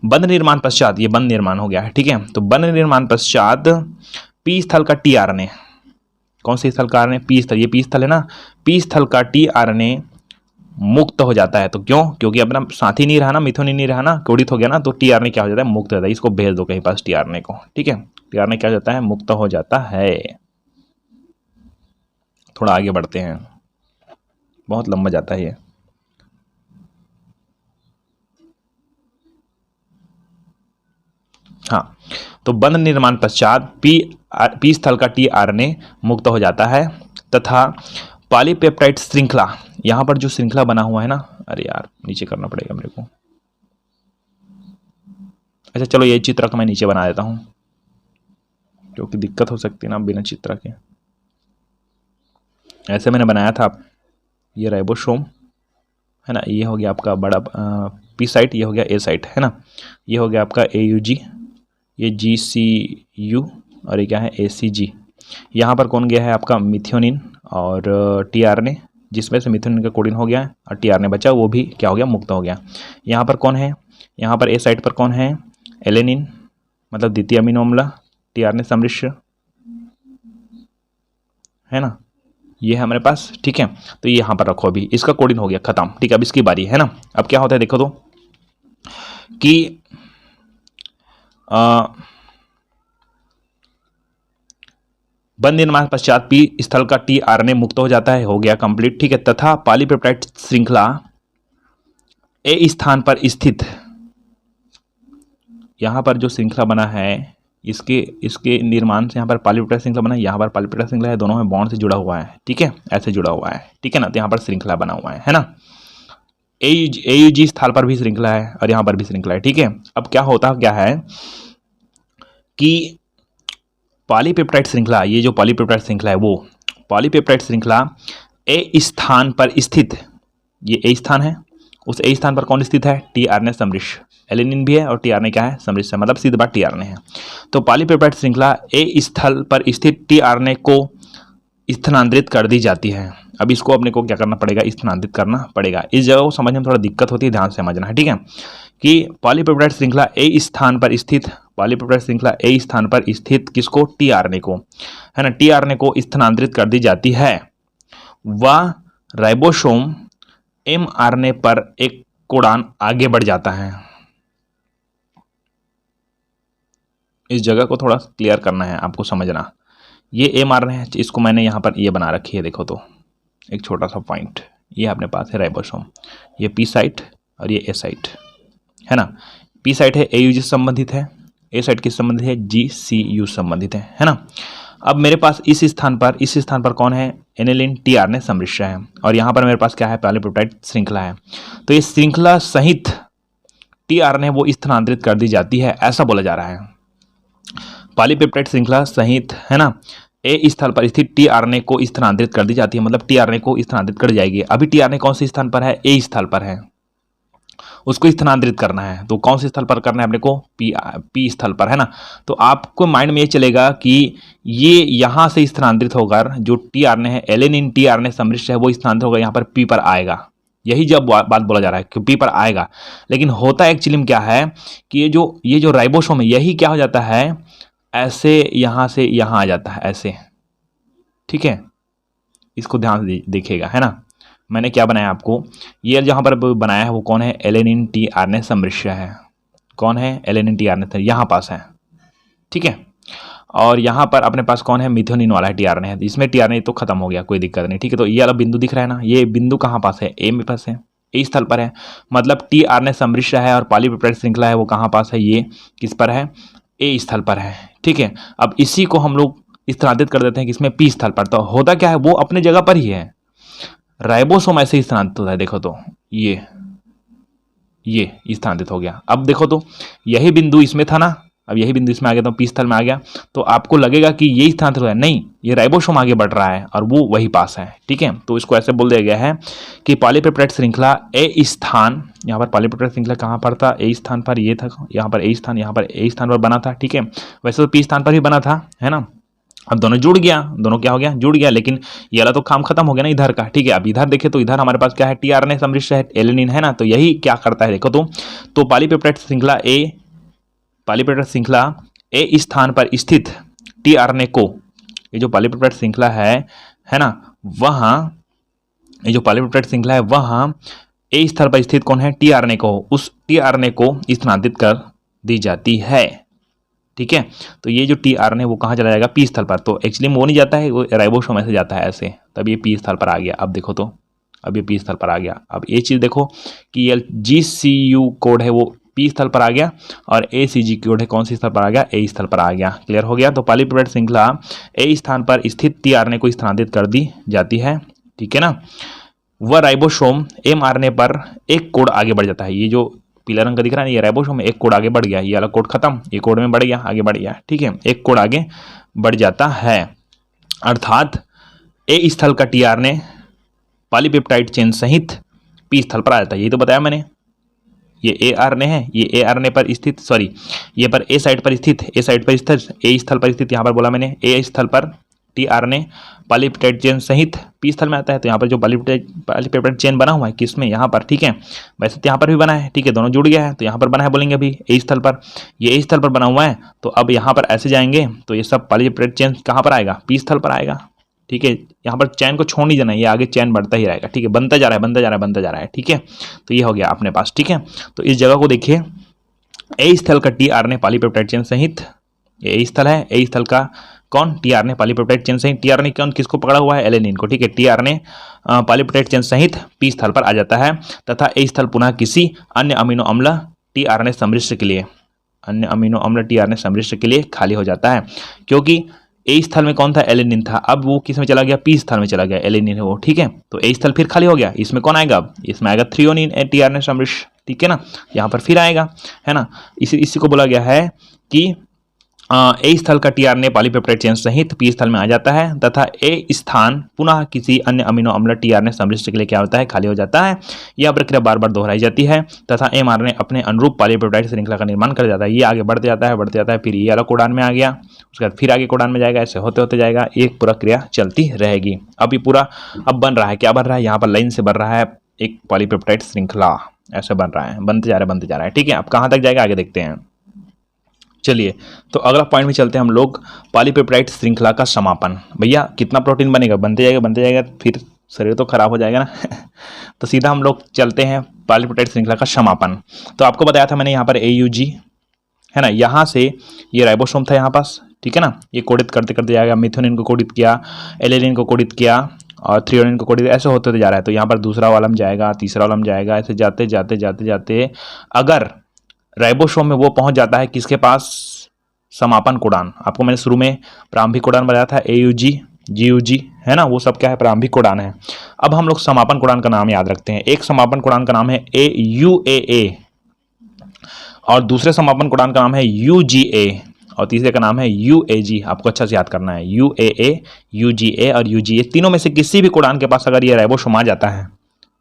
बंध निर्माण पश्चात, ये बंध निर्माण हो गया है, ठीक है। तो बंध निर्माण पश्चात पी स्थल का टीआरएनए, कौन से स्थल का आरएनए? पी स्थल, ये पी स्थल है ना, पी स्थल का टीआरएनए मुक्त हो जाता है। तो क्यों? क्योंकि अपना साथी नहीं रहा ना, मिथुनिन नहीं रहा ना, कोडित हो गया ना, तो टीआरएनए क्या हो जाता है? मुक्त हो जाता है। इसको भेज दो कहीं पास टीआरएनए को, ठीक है। टीआरएनए क्या हो जाता है? मुक्त हो जाता है। थोड़ा आगे बढ़ते हैं, बहुत लंबा जाता है ये। हाँ, तो बंध निर्माण पश्चात पी स्थल का टीआरएनए मुक्त हो जाता है तथा पॉलीपेप्टाइड श्रृंखला, यहां पर जो श्रृंखला बना हुआ है ना, अरे यार नीचे करना पड़ेगा मेरे को, अच्छा चलो ये चित्र का मैं नीचे बना देता हूं क्योंकि दिक्कत हो सकती है ना बिना चित्र के। ऐसे मैंने बनाया था, ये राइबोसोम है ना, ये हो गया आपका बड़ा पी साइट, ये हो गया ए साइट, है ना। ये हो गया आपका AUG, ये GCU और ये क्या है? ACG। यहाँ पर कौन गया है? आपका मिथ्योनिन और टीआरएनए, जिसमें से मिथ्योनिन का कोडिन हो गया और टीआरएनए बचा, वो भी क्या हो गया? मुक्त हो गया। यहाँ पर कौन है? यहाँ पर ए साइट पर कौन है? एलेनिन, मतलब द्वितीय अमीनो अम्ल, टीआरएनए सम्मिश्र, है ना, ये है हमारे पास, ठीक है। तो ये यहाँ पर रखो, अभी इसका कोडिन हो गया, खत्म, ठीक है। अब इसकी बारी है ना। अब क्या होता है देखो तो कि बंध निर्माण पश्चात पी स्थल का टीआरएनए मुक्त हो जाता है, हो गया कंप्लीट, ठीक है। तथा पॉलीपेप्टाइड श्रृंखला ए स्थान पर स्थित, यहां पर जो श्रृंखला बना है इसके निर्माण से यहाँ पर पॉलीपेप्टाइड श्रृंखला बना है, यहाँ पर पॉलीपेप्टाइड श्रृंखला है, दोनों में बॉन्ड से जुड़ा हुआ है, ठीक है, ऐसे जुड़ा हुआ है, ठीक है ना। तो यहाँ पर श्रृंखला बना हुआ है ना। AUG स्थल पर भी श्रृंखला है और यहाँ पर भी श्रृंखला है, ठीक है। अब क्या होता क्या है कि पॉलीपेप्टाइड श्रृंखला, ये जो पॉलीपेप्टाइड श्रृंखला है वो पॉलीपेप्टाइड श्रृंखला ए स्थान पर स्थित, ये ए स्थान है, उस ए स्थान पर कौन स्थित है? टीआरएनए सम्मिश्र, एलेनिन भी है और टीआरएनए क्या है? सम्मिश्र, मतलब सीधी बात टीआरएनए है। तो पॉलीपेप्टाइड श्रृंखला ए स्थल पर स्थित टीआरएनए को स्थानांतरित कर दी जाती है। अब इसको अपने को क्या करना पड़ेगा? स्थानांतरित करना पड़ेगा। इस जगह को समझने में थोड़ा दिक्कत होती है, ध्यान से समझना है, ठीक है। कि पॉलीपेप्टाइड श्रृंखला ए स्थान पर स्थित, पॉलीपेप्टाइड श्रृंखला ए स्थान पर स्थित किसको? टीआरएनए को, है ना, टीआरएनए को स्थानांतरित कर दी जाती है। वह राइबोसोम mRNA पर एक कोडान आगे बढ़ जाता है। इस जगह को थोड़ा क्लियर करना है आपको, समझना। ये mRNA है, इसको मैंने यहाँ पर ये बना रखी है, देखो तो एक छोटा सा पॉइंट, ये अपने पास है राइबोसोम, ये पी साइट और ये ए साइट, है ना। पी साइट है AUG से संबंधित है, ए साइट किस संबंधित है? GCU संबंधित है ना। अब मेरे पास इस स्थान पर कौन है? एनेलिन टीआरएनए सम्मिश्र है और यहाँ पर मेरे पास क्या है? पॉलीपेप्टाइड श्रृंखला है। तो ये श्रृंखला सहित टीआरएनए वो स्थानांतरित कर दी जाती है, ऐसा बोला जा रहा है। पॉलीपेप्टाइड श्रृंखला सहित, है ना, ए स्थल पर स्थित टीआरएनए को स्थानांतरित कर दी जाती है, मतलब टीआरएनए को स्थानांतरित कर जाएगी। अभी टीआरएनए कौन से स्थान पर है? ए स्थल पर है, उसको स्थानांतरित करना है। तो कौन से स्थल पर करना है अपने को? पी स्थल पर, है ना। तो आपको माइंड में ये चलेगा कि ये यहाँ से स्थानांतरित होकर जो टीआरएनए है, एलेनिन टीआरएनए सम्मिश्र है, वो स्थानांतरित होकर यहाँ पर पी पर आएगा, यही जब बात बोला जा रहा है कि पी पर आएगा। लेकिन होता एक्चुअली में क्या है कि ये जो राइबोसोम है यही क्या हो जाता है, ऐसे यहाँ से यहाँ आ जाता है ऐसे, ठीक है। इसको ध्यान से देखिएगा, है ना। मैंने क्या बनाया आपको, ये जहाँ पर बनाया है वो कौन है, एलेनिन टी आरएनए सम्मिश्र है। कौन है, एलेनिन टी आरएनए यहाँ पास है, ठीक है। और यहाँ पर अपने पास कौन है, मिथ्योनिन वाला है टीआरएनए है। इसमें टीआरएनए तो खत्म हो गया, कोई दिक्कत नहीं, ठीक है। तो ये वाला बिंदु दिख रहा है ना, ये बिंदु कहाँ पास है, ए में पास है, ए स्थल पर है। मतलब टीआरएनए सम्मिश्र है और पॉलीपेप्टाइड श्रृंखला है वो कहाँ पास है, ये किस पर है, ए स्थल पर है, ठीक है। अब इसी को हम लोग स्थानांतरित कर देते हैं किसमें, पी स्थल पर। तो होता क्या है, वो अपने जगह पर ही है, राइबोसोम ऐसे ही स्थानांतरित होता है। देखो तो ये स्थानांतरित हो गया। अब देखो तो यही बिंदु इसमें था ना, अब यही बिंदु इसमें आ गया तो पी स्थल में आ गया, तो आपको लगेगा कि ये स्थानांतरित है, नहीं, ये राइबोसोम आगे बढ़ रहा है और वो वही पास है, ठीक है। तो इसको ऐसे बोल दिया गया है कि पॉलीपेप्टाइड श्रृंखला ए स्थान, यहाँ पर पॉलीपेप्टाइड श्रृंखला कहाँ पर था, ए स्थान पर, ये था यहाँ पर ए स्थान, यहाँ पर ए स्थान पर बना था, ठीक है। वैसे तो पी स्थान पर ही बना था, है ना। अब दोनों जुड़ गया, दोनों क्या हो गया, जुड़ गया, लेकिन ये वाला तो काम खत्म हो गया ना इधर का, ठीक है। अब इधर देखे तो इधर हमारे पास क्या है, टीआरएनए सम्मिश्र है, एलेनिन है ना। तो यही क्या करता है देखो तो पॉलीपेप्टाइड श्रृंखला ए स्थान पर स्थित टीआरएनए को, ये जो पॉलीपेप्टाइड श्रृंखला है ना, वहाँ ये जो पॉलीपेप्टाइड श्रृंखला है वहाँ ए स्थल पर स्थित कौन है, टीआरएनए को, उस टीआरएनए को स्थानांतरित कर दी जाती है, ठीक है। तो ये जो टीआरएनए वो कहाँ चला जाएगा, पी स्थल पर। तो एक्चुअली वो नहीं जाता है, वो राइबोसोम से जाता है ऐसे, तब ये पी स्थल पर आ गया। अब देखो तो अब ये पी स्थल पर आ गया। अब ये चीज़ देखो कि ये GCU कोड है वो पी स्थल पर आ गया और ACG कोड है कौन सी स्थल पर आ गया, ए स्थल पर आ गया। क्लियर हो गया। तो पॉलीपेप्टाइड श्रृंखला ए स्थान पर स्थित टीआरएनए को स्थानांतरित कर दी जाती है, ठीक है ना। वह राइबोसोम mRNA पर एक कोड आगे बढ़ जाता है। ये जो पीला रंग का दिख रहा है ना, ये राइबोसोम में एक कोड आगे बढ़ गया, ये वाला कोड खत्म, ये कोड में बढ़ गया, आगे बढ़ गया, ठीक है। एक कोड आगे बढ़ जाता है, अर्थात ए स्थल का टीआरएनए पॉलीपेप्टाइड चेन सहित पी स्थल पर आ जाता है। यही तो बताया मैंने, ये ARNA है, ये ARNA पर स्थित, सॉरी ये पर ए साइड पर स्थित, ए स्थल पर स्थित, यहाँ पर बोला मैंने ए स्थल पर टीआरएनए पॉलीपेप्टाइड चेन सहित पी स्थल में आता है। तो यहाँ पर जो पॉलीपेप्टाइड चेन बना हुआ है किसमें, यहाँ पर, ठीक है। वैसे तो यहाँ पर भी बना है, ठीक है, दोनों जुड़ गया है, तो यहाँ पर बना है बोलेंगे अभी ए स्थल पर, ये ए स्थल पर बना हुआ है। तो अब यहाँ पर ऐसे जाएंगे तो ये सब पॉलीपेप्टाइड चेन कहाँ पर आएगा, पी स्थल पर आएगा, ठीक है। यहाँ पर चैन को छोड़ नहीं जाना, ये आगे चैन बढ़ता ही रहेगा, ठीक है, बनता जा रहा है, ठीक है। तो ये हो गया अपने पास, ठीक है। तो इस जगह को देखिए, ए स्थल का टीआरएनए पॉलीपेप्टाइड चेन सहित, ये ए स्थल है, ए स्थल का कौन, टीआरएनए पॉलीपेप्टाइड चेन सहित, टीआरएनए कौन किसको पकड़ा हुआ है, एलेनिन को, ठीक है। टीआरएनए पॉलीपेप्टाइड चेन सहित पी स्थल पर आ जाता है तथा ए स्थल पुनः किसी अन्य अमीनो अम्ल टीआरएनए सम्मिश्र के लिए, अन्य अमीनो अम्ल टीआरएनए सम्मिश्र के लिए खाली हो जाता है। क्योंकि ए स्थल में कौन था, एलेनिन था, अब वो किस में चला गया, पी स्थल में चला गया, एलेनिन है वो, ठीक है। तो ए स्थल फिर खाली हो गया, इसमें कौन आएगा, अब इसमें आएगा थ्रियोनिन टीआरएनए सम्मिश्र, ठीक है ना, यहाँ पर फिर आएगा, है ना। इसी को बोला गया है कि ए स्थल का टीआरएनए पॉलीपेप्टाइड चेन सहित पी स्थल में आ जाता है तथा ए स्थान पुनः किसी अन्य अमीनो अम्ल टीआरएनए सम्मिश्र के लिए क्या होता है, खाली हो जाता है। यह प्रक्रिया बार बार दोहराई जाती है तथा mRNA अपने अनुरूप पॉलीपेप्टाइड श्रृंखला का निर्माण कर जाता है। ये आगे बढ़ते जाता है, फिर ये वाला कोडान में आ गया, उसके बाद फिर आगे कोडान में जाएगा, ऐसे होते होते जाएगा, एक पूरा क्रिया चलती रहेगी। अब ये पूरा अब बन रहा है, क्या बन रहा है, यहाँ पर लाइन से बन रहा है एक पॉलीपेप्टाइड श्रृंखला, ऐसे बन रहा है, बनते जा रहा है, ठीक है। अब कहाँ तक जाएगा आगे देखते हैं। चलिए, तो अगला पॉइंट में चलते हैं हम लोग, पॉलीपेप्टाइड श्रृंखला का समापन। भैया कितना प्रोटीन बनेगा, बनते जाएगा, फिर शरीर तो खराब हो जाएगा ना तो सीधा हम लोग चलते हैं पॉलीपेप्टाइड श्रृंखला का समापन। तो आपको बताया था मैंने यहाँ पर AUG है ना, यहाँ से ये राइबोसोम था यहाँ पास, ठीक है ना, ये कोडित करते करते जाएगा, मिथ्योनिन को कोडित किया, एलेनिन को कोडित किया और थ्रियोनिन को कोडित, ऐसे होते जा रहा है। तो यहाँ पर दूसरा वालम जाएगा, तीसरा वालम जाएगा, ऐसे जाते अगर राइबोसोम में वो पहुंच जाता है किसके पास, समापन कोडान। आपको मैंने शुरू में प्रारंभिक कोडान बताया था, AUG GUG है ना, वो सब क्या है, प्रारंभिक कोडान है। अब हम लोग समापन कोडान का नाम याद रखते हैं। एक समापन कोडान का नाम है UAA और दूसरे समापन कोडान का नाम है UGA और तीसरे का नाम है UAG। आपको अच्छा से याद करना है, UAA, UGA और UGA, तीनों में से किसी भी कोडान के पास अगर ये राइबोसोम आ जाता है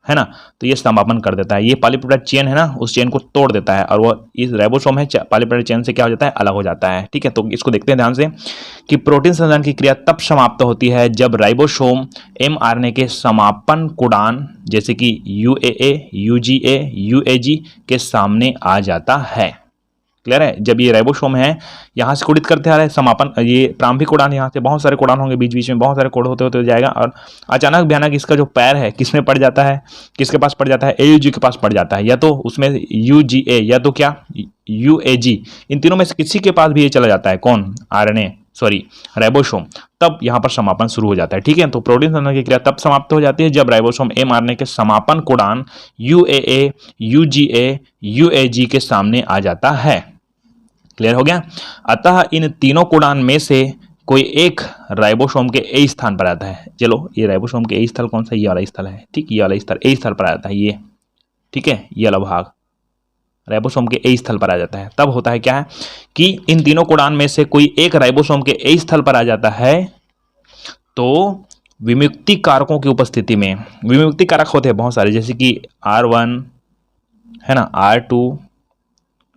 है ना, तो ये समापन कर देता है। ये पॉलीपेप्टाइड चेन है ना, उस चेन को तोड़ देता है और वो इस राइबोसोम है पॉलीपेप्टाइड चेन से क्या हो जाता है, अलग हो जाता है। ठीक है, तो इसको देखते हैं ध्यान से कि प्रोटीन संश्लेषण की क्रिया तब समाप्त होती है जब राइबोसोम mRNA के समापन कोडान जैसे कि UAA, UGA, UAG के सामने आ जाता है। क्लियर है, जब ये राइबोसोम है यहाँ से कोडित करते आ रहे हैं समापन, ये प्रारंभिक कोडान, यहाँ से बहुत सारे कोडान होंगे, बीच बीच में बहुत सारे कोड होते होते जाएगा और अचानक भयानक इसका जो पैर है किसमें पड़ जाता है, किसके पास पड़ जाता है, AUG के पास पड़ जाता है, या तो उसमें UGA या तो क्या UAG, इन तीनों में से किसी के पास भी ये चला जाता है। कौन, राइबोसोम, तब यहाँ पर समापन शुरू हो जाता है। ठीक है, तो प्रोटीन संश्लेषण की क्रिया तब समाप्त हो जाती है जब राइबोसोम mRNA के समापन कोडान UAA, UGA, UAG के सामने आ जाता है। क्लियर हो गया। अतः इन तीनों कोडान में से कोई एक राइबोसोम के ए स्थान पर आता है। चलो, ये राइबोसोम के ए स्थल कौन सा, ये वाला स्थल है। ठीक, ये वाला स्थल ए स्थल पर आता है ये। ठीक है, ये वाला भाग राइबोसोम के ए स्थल पर आ जाता है। तब होता है क्या है कि इन तीनों कोडान में से कोई एक राइबोसोम के ए स्थल पर आ जाता है, तो विमुक्ति कारकों की उपस्थिति में, विमुक्ति कारक होते हैं बहुत सारे, जैसे कि R1 है ना, R2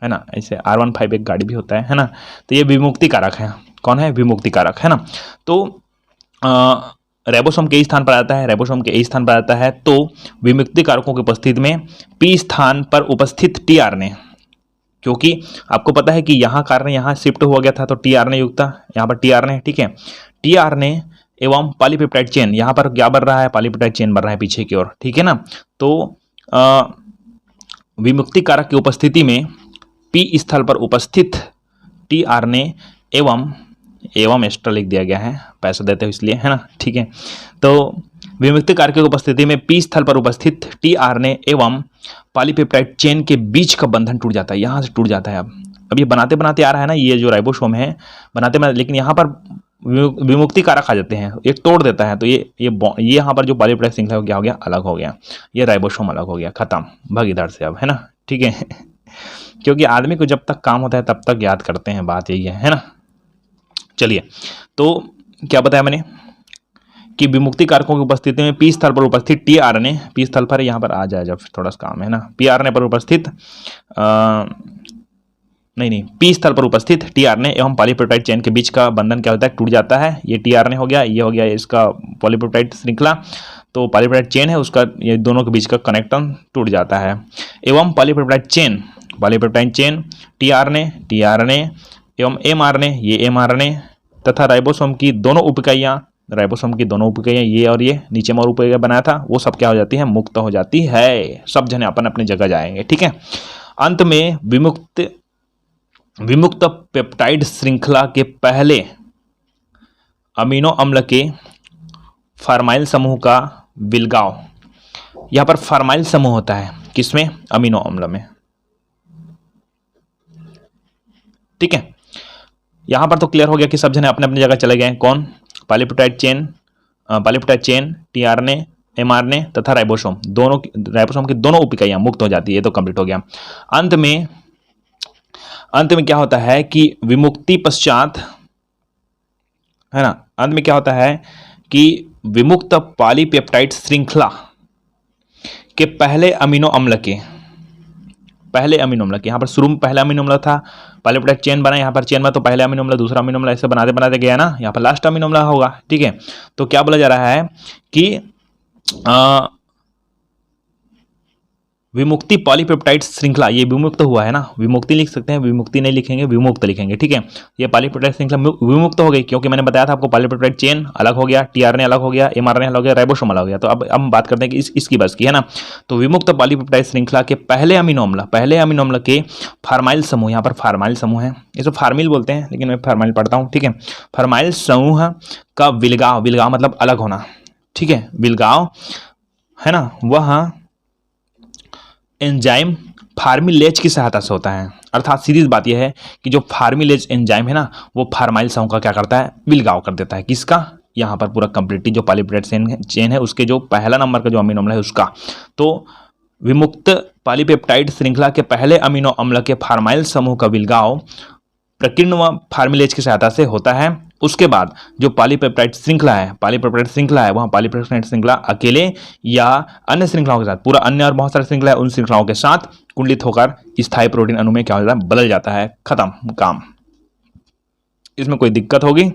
है ना, ऐसे R15 एक गाड़ी भी होता है ना, तो ये विमुक्ति कारक है। कौन है, विमुक्ति कारक, है ना। तो राइबोसोम के स्थान पर आता है, राइबोसोम के स्थान पर आता है, तो विमुक्ति कारकों की उपस्थिति में P स्थान पर उपस्थित tRNA, क्योंकि आपको पता है कि यहाँ कारण यहाँ शिफ्ट हो गया था तो tRNA युक्त था, यहाँ पर tRNA। ठीक है, tRNA एवं पॉलीपेप्टाइड चेन, यहाँ पर क्या बन रहा है, पॉलीपेप्टाइड चेन बन रहा है पीछे की ओर। ठीक है ना, तो विमुक्ति कारक की उपस्थिति में P स्थल पर उपस्थित tRNA एवं एक्स्ट्रा लिख दिया गया है, पैसा देते हो इसलिए, है ना। ठीक है, तो विमुक्ति कारक की उपस्थिति में P स्थल पर उपस्थित tRNA एवं पॉलीपेप्टाइड चेन के बीच का बंधन टूट जाता है, यहाँ से टूट जाता है। अब ये बनाते बनाते आ रहा है ना, ये जो राइबोसोम है बनाते बनाते, लेकिन यहाँ पर विमुक्ति कारक आ जाते हैं, एक तोड़ देता है, तो ये यहाँ पर जो पॉलीपेप्टाइड श्रृंखला क्या हो गया, अलग हो गया, ये राइबोसोम अलग हो गया, खत्म, भाग इधर से अब, है ना। ठीक है, क्योंकि आदमी को जब तक काम होता है तब तक याद करते हैं, बात यही है ना। चलिए, तो क्या बताया मैंने कि विमुक्ति कारकों की उपस्थिति में P स्थल पर उपस्थित tRNA, P स्थल पर यहाँ पर आ जाए जब थोड़ा सा काम है ना, tRNA पर उपस्थित नहीं P स्थल पर उपस्थित tRNA एवं पॉलीपेप्टाइड चेन के बीच का बंधन क्या होता है, टूट जाता है। ये tRNA हो गया, ये हो गया इसका पॉलीपेप्टाइड श्रृंखला, तो पॉलीपेप्टाइड चेन है उसका, ये दोनों के बीच का कनेक्शन टूट जाता है। एवं पॉलीपेप्टाइड चेन tRNA एवं mRNA, ये mRNA तथा राइबोसोम की दोनों उपइकाइयाँ, ये और ये नीचे में और उपइकाई बनाया था, वो सब क्या हो जाती है, मुक्त हो जाती है। सब जने अपन अपनी जगह जाएंगे। ठीक है, अंत में विमुक्त पेप्टाइड श्रृंखला के पहले अमीनो अम्ल के फार्माइल समूह का विलगाव, यहाँ पर फार्माइल समूह होता है किसमें, अमीनो अम्ल में। ठीक है, यहां पर तो क्लियर हो गया कि सब जने अपने अपनी जगह चले गए। कौन, पॉलीपेप्टाइड चेन tRNA, mRNA तथा राइबोसोम, राइबोसोम की दोनों उपइकाइयां मुक्त हो जाती है, तो कंप्लीट हो गया। अंत में क्या होता है कि विमुक्ति पश्चात, है ना, अंत में क्या होता है कि विमुक्त पॉलीपेप्टाइड श्रृंखला के पहले अमीनो अम्ल के, यहाँ पर शुरू में पहला अमीनो अम्ल था, पॉलीपेप्टाइड चेन बना, यहाँ पर चेन में तो पहले अमीनो अम्ल, दूसरा अमीनो अम्ल, ऐसे बनाते बनाते गया ना, यहाँ पर लास्ट अमीनो अम्ल होगा। ठीक है, तो क्या बोला जा रहा है कि विमुक्ति पॉलीपेप्टाइड श्रृंखला, ये विमुक्त हुआ है ना, विमुक्ति लिख सकते हैं, विमुक्ति नहीं लिखेंगे, विमुक्त लिखेंगे। ठीक है, ये पॉलीपेप्टाइड श्रृंखला विमुक्त हो गई, क्योंकि मैंने बताया था आपको पॉलीपेप्टाइड चेन अलग हो गया, tRNA अलग हो गया, mRNA अलग हो गया, राइबोसोम अलग हो गया। तो अब हम बात करते हैं कि इसकी बस की, है ना। तो विमुक्त पॉलीपेप्टाइड श्रृंखला के पहले अमीनो अम्ल के फार्माइल समूह, यहाँ पर फार्माइल समूह है, इसे फार्मिल बोलते हैं, लेकिन मैं फार्माइल पढ़ता हूँ। ठीक है, फार्माइल समूह का विलगाव मतलब अलग होना। ठीक है, विलगाव है ना, वह एंजाइम फार्मिलेज की सहायता से होता है। अर्थात सीधी बात यह है कि जो फार्मिलेज एंजाइम है ना, वो फार्माइल समूह का क्या करता है, विलगाव कर देता है। किसका, यहाँ पर पूरा कंप्लीटली जो पॉलीपेप्टाइड चेन है उसके जो पहला नंबर का जो अमीनो अम्ल है उसका। तो विमुक्त पॉलीपेप्टाइड श्रृंखला के पहले अमीनो अम्ल के फार्माइल समूह का विलगाव प्रकीर्ण व फार्मिलेज की सहायता से होता है। उसके बाद जो पॉलीपेप्टाइड श्रृंखला है, पॉलीपेप्टाइड श्रृंखला है, वहां पॉलीपेप्टाइड श्रृंखला अकेले या अन्य श्रृंखलाओं के साथ, पूरा अन्य और बहुत सारी श्रृंखला है, उन श्रृंखलाओं के साथ कुंडलित होकर स्थायी प्रोटीन अणु में क्या हो जाता है, बदल जाता है, खत्म काम। इसमें कोई दिक्कत होगी?